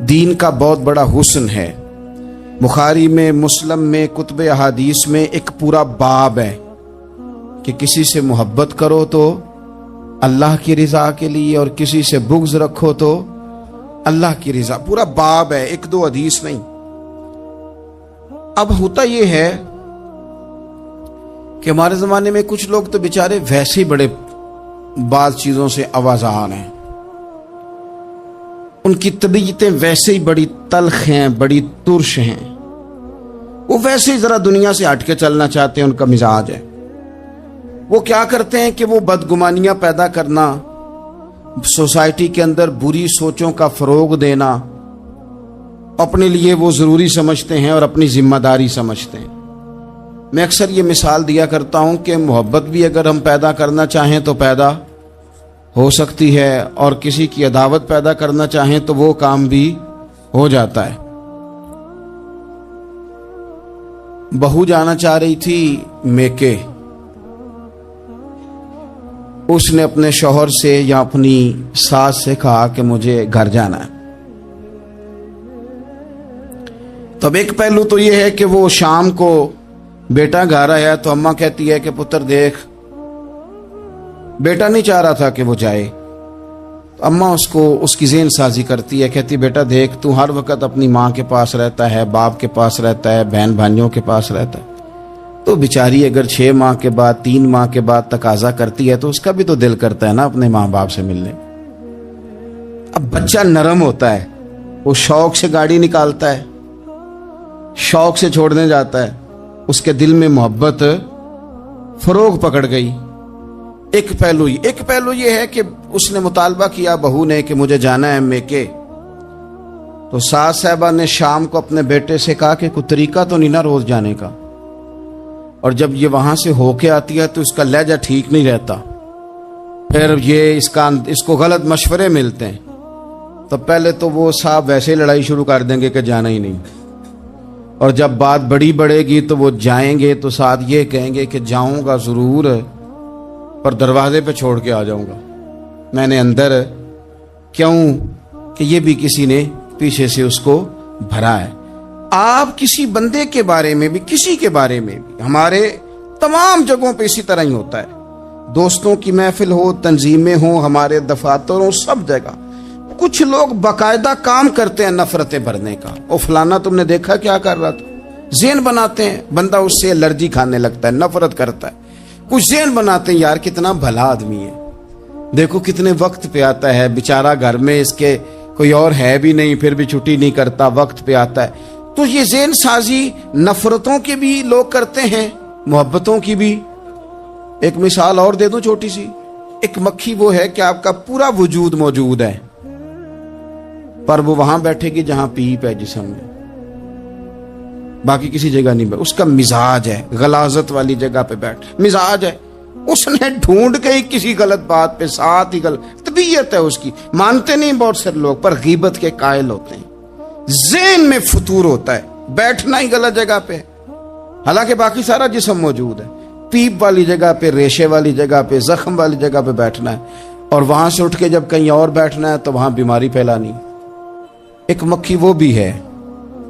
دین کا بہت بڑا حسن ہے. بخاری میں، مسلم میں، کتب احادیث میں ایک پورا باب ہے کہ کسی سے محبت کرو تو اللہ کی رضا کے لیے اور کسی سے بغض رکھو تو اللہ کی رضا. پورا باب ہے، ایک دو حدیث نہیں. اب ہوتا یہ ہے کہ ہمارے زمانے میں کچھ لوگ تو بیچارے ویسے ہی بڑے بعض چیزوں سے آوازان ہیں، ان کی طبیعتیں ویسے ہی بڑی تلخ ہیں، بڑی ترش ہیں، وہ ویسے ہی ذرا دنیا سے ہٹ کے چلنا چاہتے ہیں، ان کا مزاج ہے. وہ کیا کرتے ہیں کہ وہ بدگمانیاں پیدا کرنا، سوسائٹی کے اندر بری سوچوں کا فروغ دینا اپنے لیے وہ ضروری سمجھتے ہیں اور اپنی ذمہ داری سمجھتے ہیں. میں اکثر یہ مثال دیا کرتا ہوں کہ محبت بھی اگر ہم پیدا کرنا چاہیں تو پیدا ہو سکتی ہے، اور کسی کی عداوت پیدا کرنا چاہیں تو وہ کام بھی ہو جاتا ہے. بہو جانا چاہ رہی تھی میکے، اس نے اپنے شوہر سے یا اپنی ساس سے کہا کہ مجھے گھر جانا ہے. تب ایک پہلو تو یہ ہے کہ وہ شام کو بیٹا گھر آیا تو اماں کہتی ہے کہ پتر دیکھ، بیٹا نہیں چاہ رہا تھا کہ وہ جائے. تو اماں اس کو اس کی ذہن سازی کرتی ہے، کہتی بیٹا دیکھ تو ہر وقت اپنی ماں کے پاس رہتا ہے، باپ کے پاس رہتا ہے، بہن بھائیوں کے پاس رہتا ہے، تو بیچاری اگر 6 ماہ کے بعد 3 ماہ کے بعد تقاضا کرتی ہے تو اس کا بھی تو دل کرتا ہے نا اپنے ماں باپ سے ملنے. اب بچہ نرم ہوتا ہے، وہ شوق سے گاڑی نکالتا ہے، شوق سے چھوڑنے جاتا ہے، اس کے دل میں محبت فروغ پکڑ گئی. ایک پہلو یہ ہے کہ اس نے مطالبہ کیا بہو نے کہ مجھے جانا ہے میکے، تو ساس صاحبہ نے شام کو اپنے بیٹے سے کہا کہ کوئی طریقہ تو نہیں نا روز جانے کا، اور جب یہ وہاں سے ہو کے آتی ہے تو اس کا لہجہ ٹھیک نہیں رہتا، پھر یہ اس کو غلط مشورے ملتے ہیں، تو پہلے تو وہ صاحب ویسے لڑائی شروع کر دیں گے کہ جانا ہی نہیں، اور جب بات بڑی بڑھے گی تو وہ جائیں گے تو ساتھ یہ کہیں گے کہ جاؤں گا ضرور پر دروازے پہ چھوڑ کے آ جاؤں گا، میں نے اندر کیوں کہ یہ بھی کسی نے پیچھے سے اس کو بھرا ہے. آپ کسی بندے کے بارے میں بھی، کسی کے بارے میں بھی، ہمارے تمام جگہوں پہ اسی طرح ہی ہوتا ہے، دوستوں کی محفل ہو، تنظیمیں ہوں، ہمارے دفاتر ہوں، سب جگہ کچھ لوگ باقاعدہ کام کرتے ہیں نفرتیں بھرنے کا. او فلانا تم نے دیکھا کیا کر رہا تھا، ذہن بناتے ہیں، بندہ اس سے الرجی کھانے لگتا ہے، نفرت کرتا ہے. کچھ ذہن بناتے ہیں یار کتنا بھلا آدمی ہے، دیکھو کتنے وقت پہ آتا ہے بیچارہ، گھر میں اس کے کوئی اور ہے بھی نہیں، پھر بھی چھٹی نہیں کرتا، وقت پہ آتا ہے۔ تو یہ ذہن سازی نفرتوں کے بھی لوگ کرتے ہیں، محبتوں کی بھی۔ ایک مثال اور دے دوں چھوٹی سی، ایک مکھی وہ ہے کہ آپ کا پورا وجود موجود ہے، پر وہ وہاں بیٹھے گی جہاں پیپ ہے جسم میں، باقی کسی جگہ نہیں بیٹھ۔ اس کا مزاج ہے غلاظت والی جگہ پہ بیٹھ، مزاج ہے، اس نے ڈھونڈ گئی کسی غلط بات پہ، ساتھ ہی غلط طبیعت ہے اس کی، مانتے نہیں بہت سے لوگ، پر غیبت کے قائل ہوتے ہیں۔ ذہن میں فطور ہوتا ہے، بیٹھنا ہی غلط جگہ پہ، حالانکہ باقی سارا جسم موجود ہے، پیپ والی جگہ پہ، ریشے والی جگہ پہ، زخم والی جگہ پہ بیٹھنا ہے، اور وہاں سے اٹھ کے جب کہیں اور بیٹھنا ہے تو وہاں بیماری پھیلانی۔ ایک مکھی وہ بھی ہے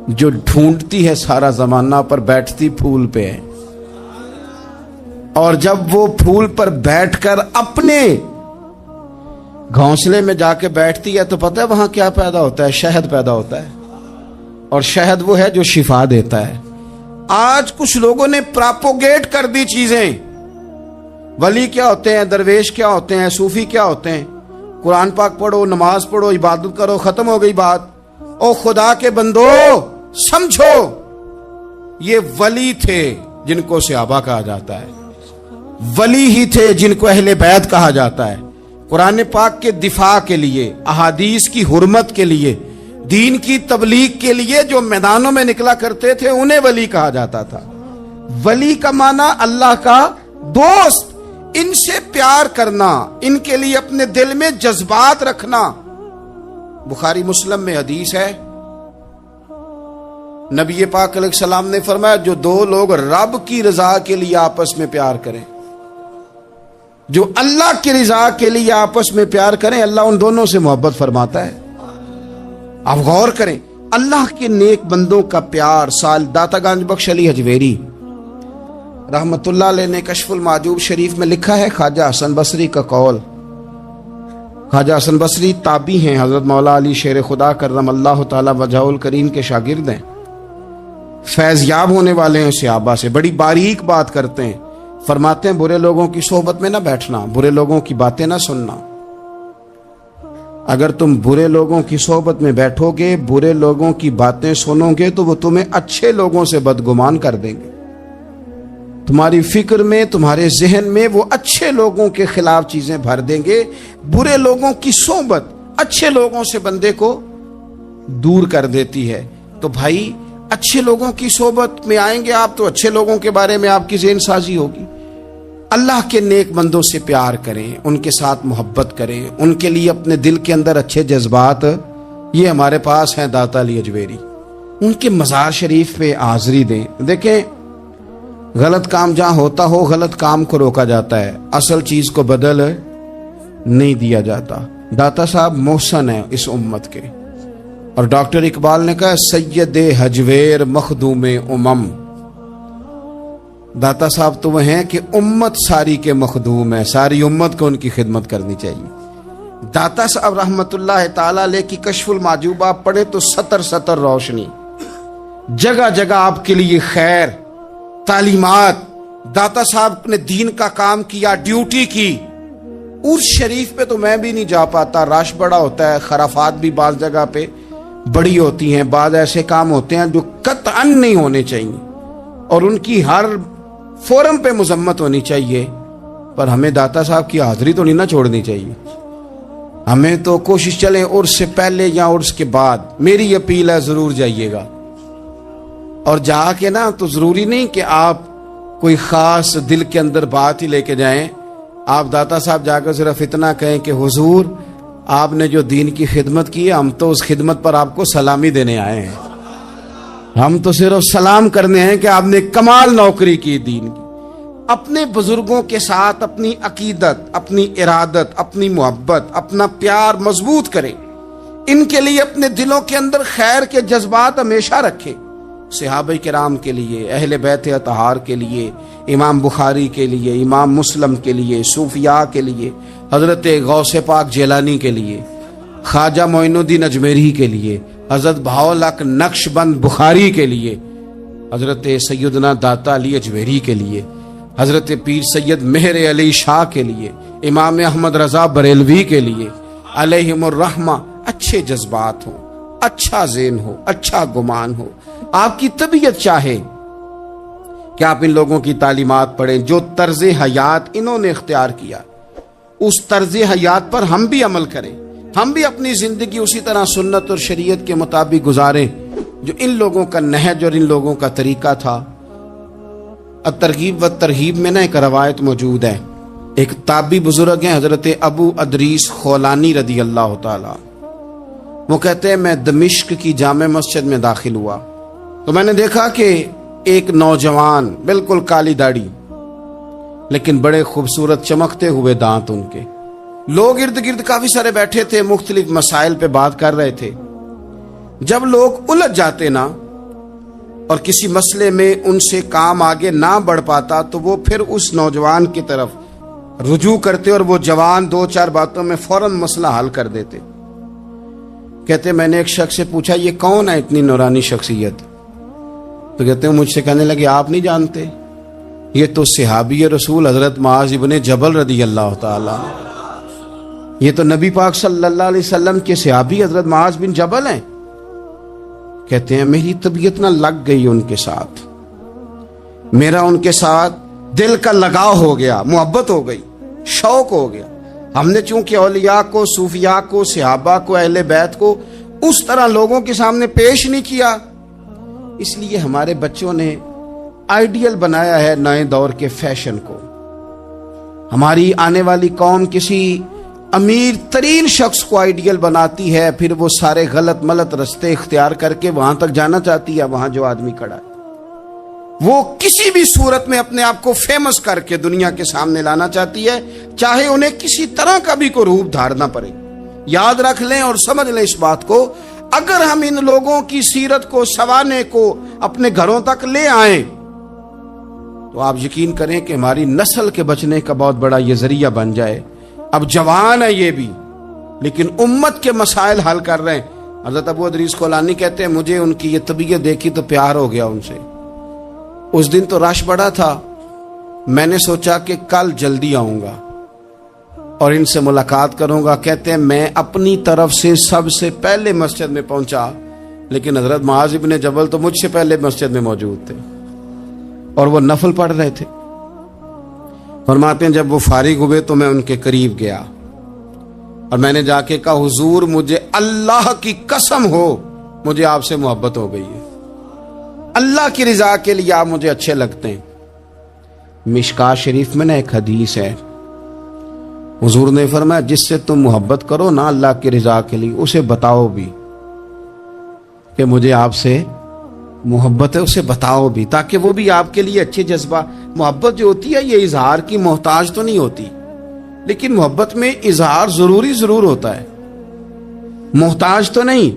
جو ڈھونڈتی ہے سارا زمانہ، پر بیٹھتی پھول پہ ہے، اور جب وہ پھول پر بیٹھ کر اپنے گھونسلے میں جا کے بیٹھتی ہے تو پتہ ہے وہاں کیا پیدا ہوتا ہے؟ شہد پیدا ہوتا ہے، اور شہد وہ ہے جو شفا دیتا ہے۔ آج کچھ لوگوں نے پراپوگیٹ کر دی چیزیں، ولی کیا ہوتے ہیں، درویش کیا ہوتے ہیں، صوفی کیا ہوتے ہیں، قرآن پاک پڑھو، نماز پڑھو، عبادت کرو، ختم ہو گئی بات۔ او خدا کے بندو سمجھو، یہ ولی تھے جن کو صحابہ کہا جاتا ہے، ولی ہی تھے جن کو اہل بیت کہا جاتا ہے۔ قرآن پاک کے دفاع کے لیے، احادیث کی حرمت کے لیے، دین کی تبلیغ کے لیے جو میدانوں میں نکلا کرتے تھے انہیں ولی کہا جاتا تھا۔ ولی کا معنی اللہ کا دوست، ان سے پیار کرنا، ان کے لیے اپنے دل میں جذبات رکھنا۔ بخاری مسلم میں حدیث ہے، نبی پاک علیہ السلام نے فرمایا جو دو لوگ رب کی رضا کے لیے آپس میں پیار کریں، جو اللہ کی رضا کے لیے آپس میں پیار کریں، اللہ ان دونوں سے محبت فرماتا ہے۔ آپ غور کریں، اللہ کے نیک بندوں کا پیار۔ سال داتا گنج بخش علی حجویری رحمت اللہ علیہ نے کشف المعجوب شریف میں لکھا ہے، خواجہ حسن بصری کا قول۔ خواجہ حسن بصری تابعی ہیں، حضرت مولا علی شیر خدا کرم اللہ تعالی وجہہ الکریم کے شاگرد ہیں، فیض یاب ہونے والے ہیں صحابہ سے، بڑی باریک بات کرتے ہیں۔ فرماتے ہیں برے لوگوں کی صحبت میں نہ بیٹھنا، برے لوگوں کی باتیں نہ سننا۔ اگر تم برے لوگوں کی صحبت میں بیٹھو گے، برے لوگوں کی باتیں سنو گے، تو وہ تمہیں اچھے لوگوں سے بدگمان کر دیں گے۔ تمہاری فکر میں، تمہارے ذہن میں وہ اچھے لوگوں کے خلاف چیزیں بھر دیں گے۔ برے لوگوں کی صحبت اچھے لوگوں سے بندے کو دور کر دیتی ہے۔ تو بھائی اچھے لوگوں کی صحبت میں آئیں گے آپ تو اچھے لوگوں کے بارے میں آپ کی ذہن سازی ہوگی۔ اللہ کے نیک بندوں سے پیار کریں، ان کے ساتھ محبت کریں، ان کے لیے اپنے دل کے اندر اچھے جذبات، یہ ہمارے پاس ہیں داتا علی حجویری، ان کے مزار شریف پہ حاضری دیں۔ دیکھیں غلط کام جہاں ہوتا ہو، غلط کام کو روکا جاتا ہے، اصل چیز کو بدل نہیں دیا جاتا۔ داتا صاحب محسن ہیں اس امت کے، اور ڈاکٹر اقبال نے کہا سید حجویر مخدوم امم۔ داتا صاحب تو وہ ہیں کہ امت ساری کے مخدوم ہے، ساری امت کو ان کی خدمت کرنی چاہیے۔ داتا صاحب رحمت اللہ تعالی علیہ کی کشف المعجوب آپ پڑھے تو سطر سطر روشنی، جگہ جگہ آپ کے لیے خیر، تعلیمات۔ داتا صاحب نے دین کا کام کیا، ڈیوٹی کی۔ عرس شریف پہ تو میں بھی نہیں جا پاتا، رش بڑا ہوتا ہے، خرافات بھی بعض جگہ پہ بڑی ہوتی ہیں، بعض ایسے کام ہوتے ہیں جو قطعاً نہیں ہونے چاہیے اور ان کی ہر فورم پہ مذمت ہونی چاہیے، پر ہمیں داتا صاحب کی حاضری تو نہیں نہ چھوڑنی چاہیے۔ ہمیں تو کوشش چلیں عرس سے پہلے یا عرس کے بعد، میری اپیل ہے ضرور جائیے گا، اور جا کے نا تو ضروری نہیں کہ آپ کوئی خاص دل کے اندر بات ہی لے کے جائیں۔ آپ داتا صاحب جا کر صرف اتنا کہیں کہ حضور آپ نے جو دین کی خدمت کی ہے، ہم تو اس خدمت پر آپ کو سلامی دینے آئے ہیں، ہم تو صرف سلام کرنے ہیں کہ آپ نے کمال نوکری کی دین کی۔ اپنے بزرگوں کے ساتھ اپنی عقیدت، اپنی ارادت، اپنی محبت، اپنا پیار مضبوط کریں، ان کے لیے اپنے دلوں کے اندر خیر کے جذبات ہمیشہ رکھیں۔ صحابہ کرام کے لیے، اہل بیت اطہار کے لیے، امام بخاری کے لیے، امام مسلم کے لیے، صوفیاء کے لیے، حضرت غوث پاک جیلانی کے لیے، خواجہ معین الدین اجمیری کے لیے، حضرت بہاؤالحق نقش بند بخاری کے لیے، حضرت سیدنا داتا علی حجویری کے لیے، حضرت پیر سید مہر علی شاہ کے لیے، امام احمد رضا بریلوی کے لیے علیہم الرحمہ اچھے جذبات ہوں، اچھا ذہن ہو، اچھا گمان ہو، آپ کی طبیعت چاہے کہ آپ ان لوگوں کی تعلیمات پڑھیں، جو طرز حیات انہوں نے اختیار کیا اس طرز حیات پر ہم بھی عمل کریں، ہم بھی اپنی زندگی اسی طرح سنت اور شریعت کے مطابق گزاریں جو ان لوگوں کا نہج اور ان لوگوں کا طریقہ تھا۔ الترغیب و ترہیب میں نا ایک روایت موجود ہے، ایک تابعی بزرگ ہیں حضرت ابو ادریس خولانی رضی اللہ تعالی، وہ کہتے ہیں میں دمشق کی جامع مسجد میں داخل ہوا تو میں نے دیکھا کہ ایک نوجوان بالکل کالی داڑھی لیکن بڑے خوبصورت چمکتے ہوئے دانت ان کے، لوگ ارد گرد کافی سارے بیٹھے تھے، مختلف مسائل پہ بات کر رہے تھے۔ جب لوگ الجھ جاتے نا اور کسی مسئلے میں ان سے کام آگے نہ بڑھ پاتا تو وہ پھر اس نوجوان کی طرف رجوع کرتے اور وہ جوان دو چار باتوں میں فوراً مسئلہ حل کر دیتے۔ کہتے میں نے ایک شخص سے پوچھا یہ کون ہے اتنی نورانی شخصیت؟ تو کہتے ہیں مجھ سے کہنے لگے آپ نہیں جانتے، یہ تو صحابی رسول حضرت معاذ ابن جبل رضی اللہ تعالی، یہ تو نبی پاک صلی اللہ علیہ وسلم کے صحابی حضرت معاذ بن جبل ہیں۔ کہتے ہیں میری طبیعت نہ لگ گئی ان کے ساتھ، میرا ان کے ساتھ دل کا لگاؤ ہو گیا، محبت ہو گئی، شوق ہو گیا۔ ہم نے چونکہ اولیاء کو، صوفیاء کو، صحابہ کو، اہل بیت کو اس طرح لوگوں کے سامنے پیش نہیں کیا، اس لیے ہمارے بچوں نے آئیڈیل بنایا ہے نئے دور کے فیشن کو۔ ہماری آنے والی قوم کسی امیر ترین شخص کو آئیڈیل بناتی ہے، پھر وہ سارے غلط ملت رستے اختیار کر کے وہاں تک جانا چاہتی ہے، وہاں جو آدمی کھڑا ہے وہ کسی بھی صورت میں اپنے آپ کو فیمس کر کے دنیا کے سامنے لانا چاہتی ہے، چاہے انہیں کسی طرح کا بھی کوئی روپ دھارنا پڑے۔ یاد رکھ لیں اور سمجھ لیں اس بات کو، اگر ہم ان لوگوں کی سیرت کو، سوانے کو اپنے گھروں تک لے آئیں تو آپ یقین کریں کہ ہماری نسل کے بچنے کا بہت بڑا یہ ذریعہ بن جائے۔ اب جوان ہے یہ بھی لیکن امت کے مسائل حل کر رہے ہیں۔ حضرت ابو ادریس خولانی کہتے ہیں مجھے ان کی یہ طبیعت دیکھی تو پیار ہو گیا ان سے۔ اس دن تو رش بڑا تھا، میں نے سوچا کہ کل جلدی آؤں گا اور ان سے ملاقات کروں گا۔ کہتے ہیں میں اپنی طرف سے سب سے پہلے مسجد میں پہنچا، لیکن حضرت معاذ ابن جبل تو مجھ سے پہلے مسجد میں موجود تھے اور وہ نفل پڑھ رہے تھے۔ فرماتے ہیں جب وہ فارغ ہوئے تو میں ان کے قریب گیا اور میں نے جا کے کہا حضور مجھے اللہ کی قسم ہو مجھے آپ سے محبت ہو گئی ہے، اللہ کی رضا کے لیے آپ مجھے اچھے لگتے ہیں۔ مشکاہ شریف میں نا ایک حدیث ہے، حضور نے فرمایا جس سے تم محبت کرو نا اللہ کی رضا کے لیے اسے بتاؤ بھی کہ مجھے آپ سے محبت ہے، اسے بتاؤ بھی تاکہ وہ بھی آپ کے لیے اچھے جذبہ۔ محبت جو ہوتی ہے یہ اظہار کی محتاج تو نہیں ہوتی، لیکن محبت میں اظہار ضرور ہوتا ہے، محتاج تو نہیں،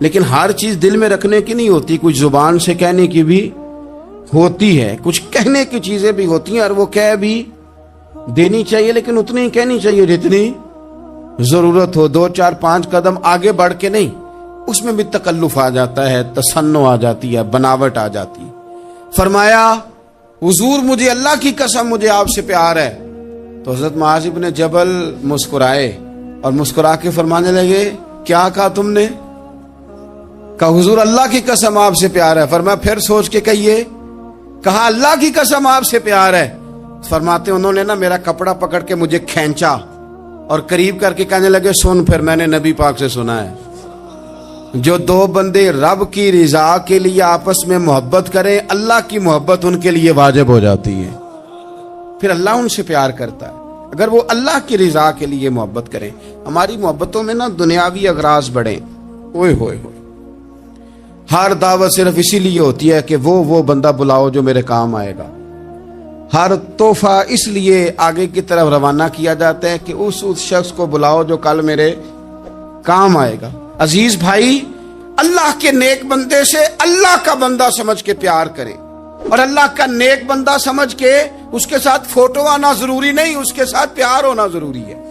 لیکن ہر چیز دل میں رکھنے کی نہیں ہوتی، کچھ زبان سے کہنے کی بھی ہوتی ہے، کچھ کہنے کی چیزیں بھی ہوتی ہیں اور وہ کہہ بھی دینی چاہیے، لیکن اتنی ہی کہنی چاہیے جتنی ضرورت ہو، 2 4 5 قدم آگے بڑھ کے نہیں۔ اس میں بھی تکلف آ جاتا ہے، تصنع آ جاتی ہے، بناوٹ آ جاتی ہے۔ فرمایا حضور مجھے اللہ کی قسم مجھے آپ سے پیار ہے۔ تو حضرت معاذ ابن جبل مسکرائے اور مسکرا کے فرمانے لگے کیا کہا تم نے؟ کہا حضور اللہ کی قسم آپ سے پیار ہے۔ فرمایا پھر سوچ کے کہیے۔ کہا اللہ کی قسم آپ سے پیار ہے۔ فرماتے انہوں نے نا میرا کپڑا پکڑ کے مجھے کھینچا اور قریب کر کے کہنے لگے سن پھر میں نے نبی پاک سے سنا ہے جو 2 بندے رب کی رضا کے لیے آپس میں محبت کریں اللہ کی محبت ان کے لیے واجب ہو جاتی ہے، پھر اللہ ان سے پیار کرتا ہے اگر وہ اللہ کی رضا کے لیے محبت کریں۔ ہماری محبتوں میں نا دنیاوی اغراض بڑھیں، اوئے ہوئے ہوئے، ہر دعوت صرف اسی لیے ہوتی ہے کہ وہ بندہ بلاؤ جو میرے کام آئے گا، ہر تحفہ اس لیے آگے کی طرف روانہ کیا جاتا ہے کہ اس شخص کو بلاؤ جو کل میرے کام آئے گا۔ عزیز بھائی اللہ کے نیک بندے سے اللہ کا بندہ سمجھ کے پیار کرے، اور اللہ کا نیک بندہ سمجھ کے اس کے ساتھ فوٹو آنا ضروری نہیں، اس کے ساتھ پیار ہونا ضروری ہے۔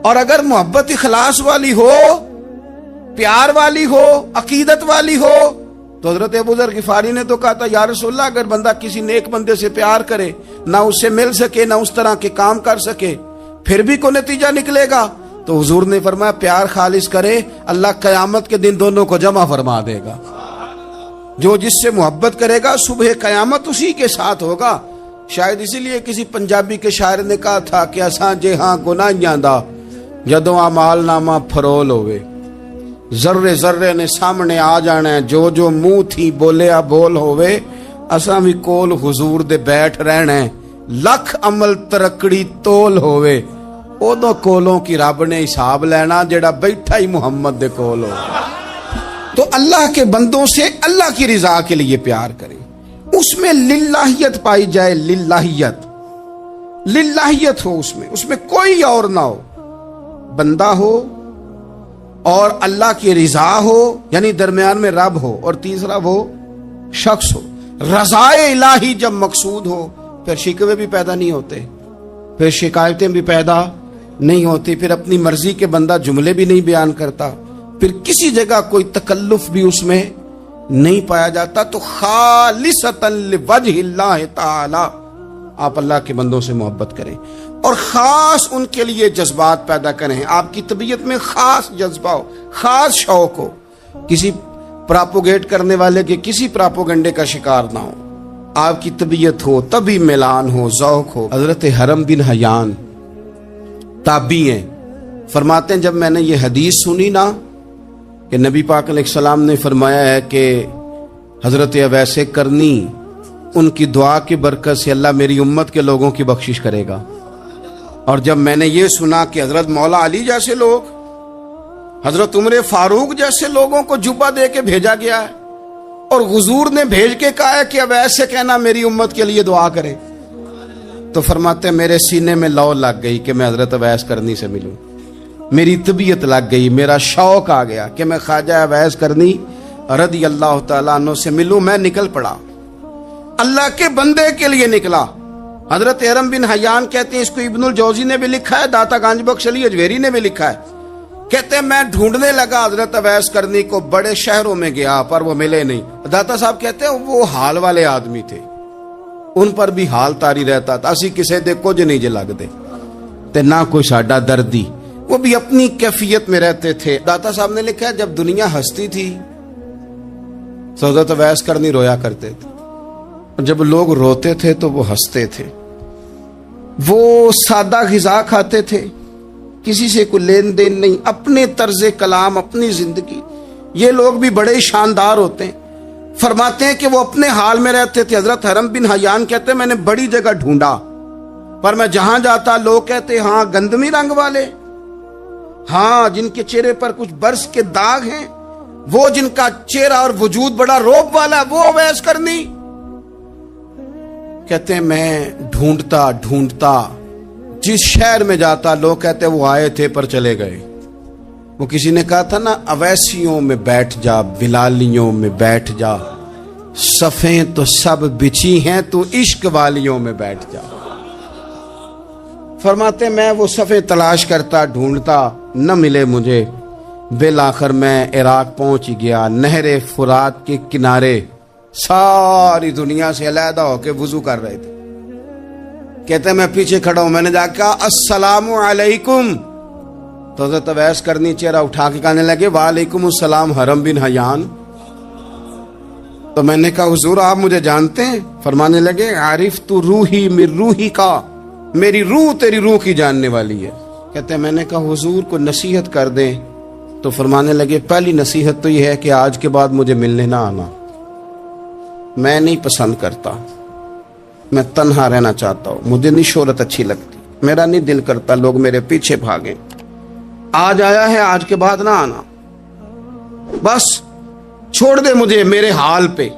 اور اگر محبت اخلاص والی ہو، پیار والی ہو، عقیدت والی ہو، تو حضرت ابو ذر غفاری نے تو کہا تھا یا رسول اللہ اگر بندہ کسی نیک بندے سے پیار کرے، نہ اس سے مل سکے نہ اس طرح کے کام کر سکے، پھر بھی کوئی نتیجہ نکلے گا؟ تو حضور نے فرمایا پیار خالص کرے، اللہ قیامت کے دن دونوں کو جمع فرما دے گا۔ جو جس سے محبت کرے گا صبح قیامت اسی کے ساتھ ہوگا۔ شاید اسی لیے کسی پنجابی کے شاعر نے کہا تھا کہ اساں جے ہاں گناہیاں دا جدوں اعمال نامہ پھرول ہوئے، ذرے ذرے نے سامنے آ جانا ہے، جو جو منہ تھی بولیا بول ہوئے، اساں بھی کول حضور دے بیٹھ رہنا ہے، لکھ عمل ترکڑی تول ہوئے، اودوں کولوں کی رب نے حساب لینا جڑا بیٹھا ہی محمد دے کول ہو۔ تو اللہ کے بندوں سے اللہ کی رضا کے لیے پیار کریں، اس میں للہیت پائی جائے، للہیت ہو، اس میں کوئی اور نہ ہو، بندہ ہو اور اللہ کی رضا ہو، یعنی درمیان میں رب ہو، اور تیسرا وہ شخص ہو۔ رضا الہی جب مقصود ہو پھر شکوے بھی پیدا نہیں ہوتے، پھر شکایتیں بھی پیدا نہیں ہوتی، پھر اپنی مرضی کے بندہ جملے بھی نہیں بیان کرتا، پھر کسی جگہ کوئی تکلف بھی اس میں نہیں پایا جاتا۔ تو خالصتا لوجہ اللہ تعالی آپ اللہ کے بندوں سے محبت کریں اور خاص ان کے لیے جذبات پیدا کریں۔ آپ کی طبیعت میں خاص جذبہ ہو، خاص شوق ہو، کسی پراپوگیٹ کرنے والے کے کسی پراپوگنڈے کا شکار نہ ہو، آپ کی طبیعت ہو، طبی میلان ہو، ذوق ہو۔ حضرت حرم بن حیان تابعی ہیں، فرماتے ہیں جب میں نے یہ حدیث سنی نا کہ نبی پاک علیہ السلام نے فرمایا ہے کہ حضرت اویس کرنی ان کی دعا کی برکت سے اللہ میری امت کے لوگوں کی بخشش کرے گا، اور جب میں نے یہ سنا کہ حضرت مولا علی جیسے لوگ، حضرت عمر فاروق جیسے لوگوں کو جبہ دے کے بھیجا گیا ہے، اور حضور نے بھیج کے کہا ہے کہ اویس سے کہنا میری امت کے لیے دعا کرے، تو فرماتے ہیں میرے سینے میں لو لگ گئی کہ میں حضرت اویس کرنی سے ملوں، میری طبیعت لگ گئی، میرا شوق آ گیا کہ میں خواجہ اویس کرنی رضی اللہ تعالیٰ عنہ سے ملوں۔ میں نکل پڑا، اللہ کے بندے کے لیے نکلا۔ حضرت حرم بن حیان کہتے ہیں، اس کو ابن الجوزی نے بھی لکھا ہے، داتا گنج بخش علی اجویری نے بھی لکھا ہے، کہتے ہیں میں ڈھونڈنے لگا حضرت اویس کرنی کو، بڑے شہروں میں گیا پر وہ ملے نہیں۔ داتا صاحب کہتے ہیں وہ حال والے آدمی تھے، ان پر بھی حال تاری رہتا تھا، اسی کسے دے کچھ نہیں جے لگ دے تے نہ کوئی ساڈا دردی، وہ بھی اپنی کیفیت میں رہتے تھے۔ داتا صاحب نے لکھا ہے جب دنیا ہستی تھی حضرت اویس کرنی رویا کرتے تھے، اور جب لوگ روتے تھے تو وہ ہنستے تھے، وہ سادہ غذا کھاتے تھے، کسی سے کوئی لین دین نہیں، اپنے طرز کلام، اپنی زندگی۔ یہ لوگ بھی بڑے شاندار ہوتے ہیں، فرماتے ہیں کہ وہ اپنے حال میں رہتے تھے۔ حضرت حرم بن حیان کہتے ہیں میں نے بڑی جگہ ڈھونڈا، پر میں جہاں جاتا لوگ کہتے ہاں گندمی رنگ والے، ہاں جن کے چہرے پر کچھ برس کے داغ ہیں، وہ جن کا چہرہ اور وجود بڑا روب والا ہے، وہ اویس کرنی۔ کہتے ہیں میں ڈھونڈتا جس شہر میں جاتا لوگ کہتے وہ آئے تھے پر چلے گئے۔ وہ کسی نے کہا تھا نا اویسیوں میں بیٹھ جا، بلالیوں میں بیٹھ جا، صفیں تو سب بچھی ہیں تو عشق والیوں میں بیٹھ جا۔ فرماتے میں وہ صفیں تلاش کرتا ڈھونڈتا، نہ ملے مجھے، بالآخر میں عراق پہنچ گیا، نہر فرات کے کنارے ساری دنیا سے علیحدہ ہو کے وضو کر رہے تھے۔ کہتے ہیں میں پیچھے کھڑا ہوں، میں نے جا کہا السلام علیکم، تو حضرت اویس کرنی چہرہ اٹھا کے کہنے لگے وعلیکم السلام حرم بن حیان۔ تو میں نے کہا حضور آپ مجھے جانتے ہیں؟ فرمانے لگے عارف تو روحی من روحی کا، میری روح تیری روح کی جاننے والی ہے۔ کہتے ہیں میں نے کہا حضور کو نصیحت کر دیں، تو فرمانے لگے پہلی نصیحت تو یہ ہے کہ آج کے بعد مجھے ملنے نہ آنا، میں نہیں پسند کرتا، میں تنہا رہنا چاہتا ہوں، مجھے نہیں شہرت اچھی لگتی، میرا نہیں دل کرتا لوگ میرے پیچھے بھاگیں، آج آیا ہے آج کے بعد نہ آنا، بس چھوڑ دے مجھے میرے حال پہ،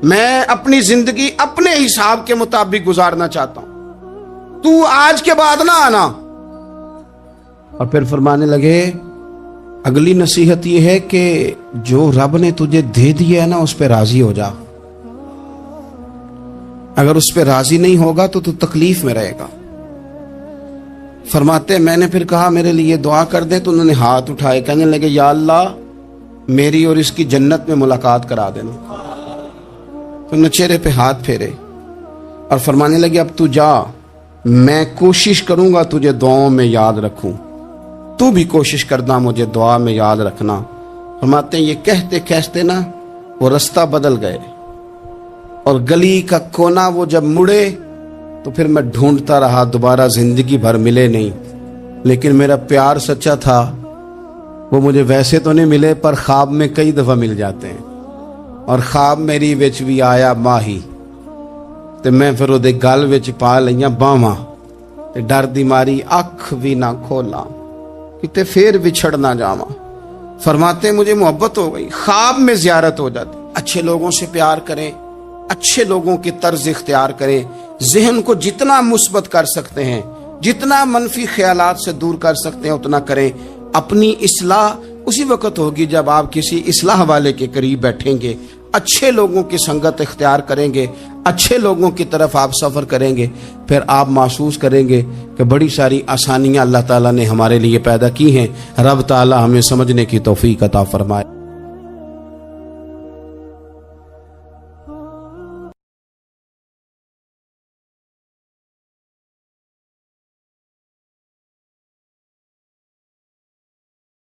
میں اپنی زندگی اپنے حساب کے مطابق گزارنا چاہتا ہوں، تو آج کے بعد نہ آنا۔ اور پھر فرمانے لگے اگلی نصیحت یہ ہے کہ جو رب نے تجھے دے دیا ہے نا اس پہ راضی ہو جا، اگر اس پہ راضی نہیں ہوگا تو تکلیف میں رہے گا۔ فرماتے میں نے پھر کہا میرے لیے دعا کر دے، تو انہوں نے ہاتھ اٹھائے، کہنے لگے یا اللہ میری اور اس کی جنت میں ملاقات کرا دینا۔ تو انہوں نے چہرے پہ ہاتھ پھیرے اور فرمانے لگے اب تو جا، میں کوشش کروں گا تجھے دعاؤں میں یاد رکھوں، تو بھی کوشش کرنا مجھے دعا میں یاد رکھنا۔ فرماتے ہیں یہ کہتے کہتے نا وہ رستہ بدل گئے، اور گلی کا کونا وہ جب مڑے تو پھر میں ڈھونڈتا رہا، دوبارہ زندگی بھر ملے نہیں، لیکن میرا پیار سچا تھا، وہ مجھے ویسے تو نہیں ملے پر خواب میں کئی دفعہ مل جاتے ہیں۔ اور خواب میری وچ بھی آیا ماہی، تے میں پھر وہ گل وچ پا لئیاں باواں، تے ڈر دی ماری اکھ بھی نہ کھولا کتے پھر بچھڑ نہ جاواں۔ فرماتے ہیں مجھے محبت ہو گئی، خواب میں زیارت ہو جاتی۔ اچھے لوگوں سے پیار کریں، اچھے لوگوں کی طرز اختیار کریں، ذہن کو جتنا مثبت کر سکتے ہیں، جتنا منفی خیالات سے دور کر سکتے ہیں اتنا کریں۔ اپنی اصلاح اسی وقت ہوگی جب آپ کسی اصلاح والے کے قریب بیٹھیں گے، اچھے لوگوں کی سنگت اختیار کریں گے، اچھے لوگوں کی طرف آپ سفر کریں گے، پھر آپ محسوس کریں گے کہ بڑی ساری آسانیاں اللہ تعالیٰ نے ہمارے لیے پیدا کی ہیں۔ رب تعالیٰ ہمیں سمجھنے کی توفیق عطا فرمائے۔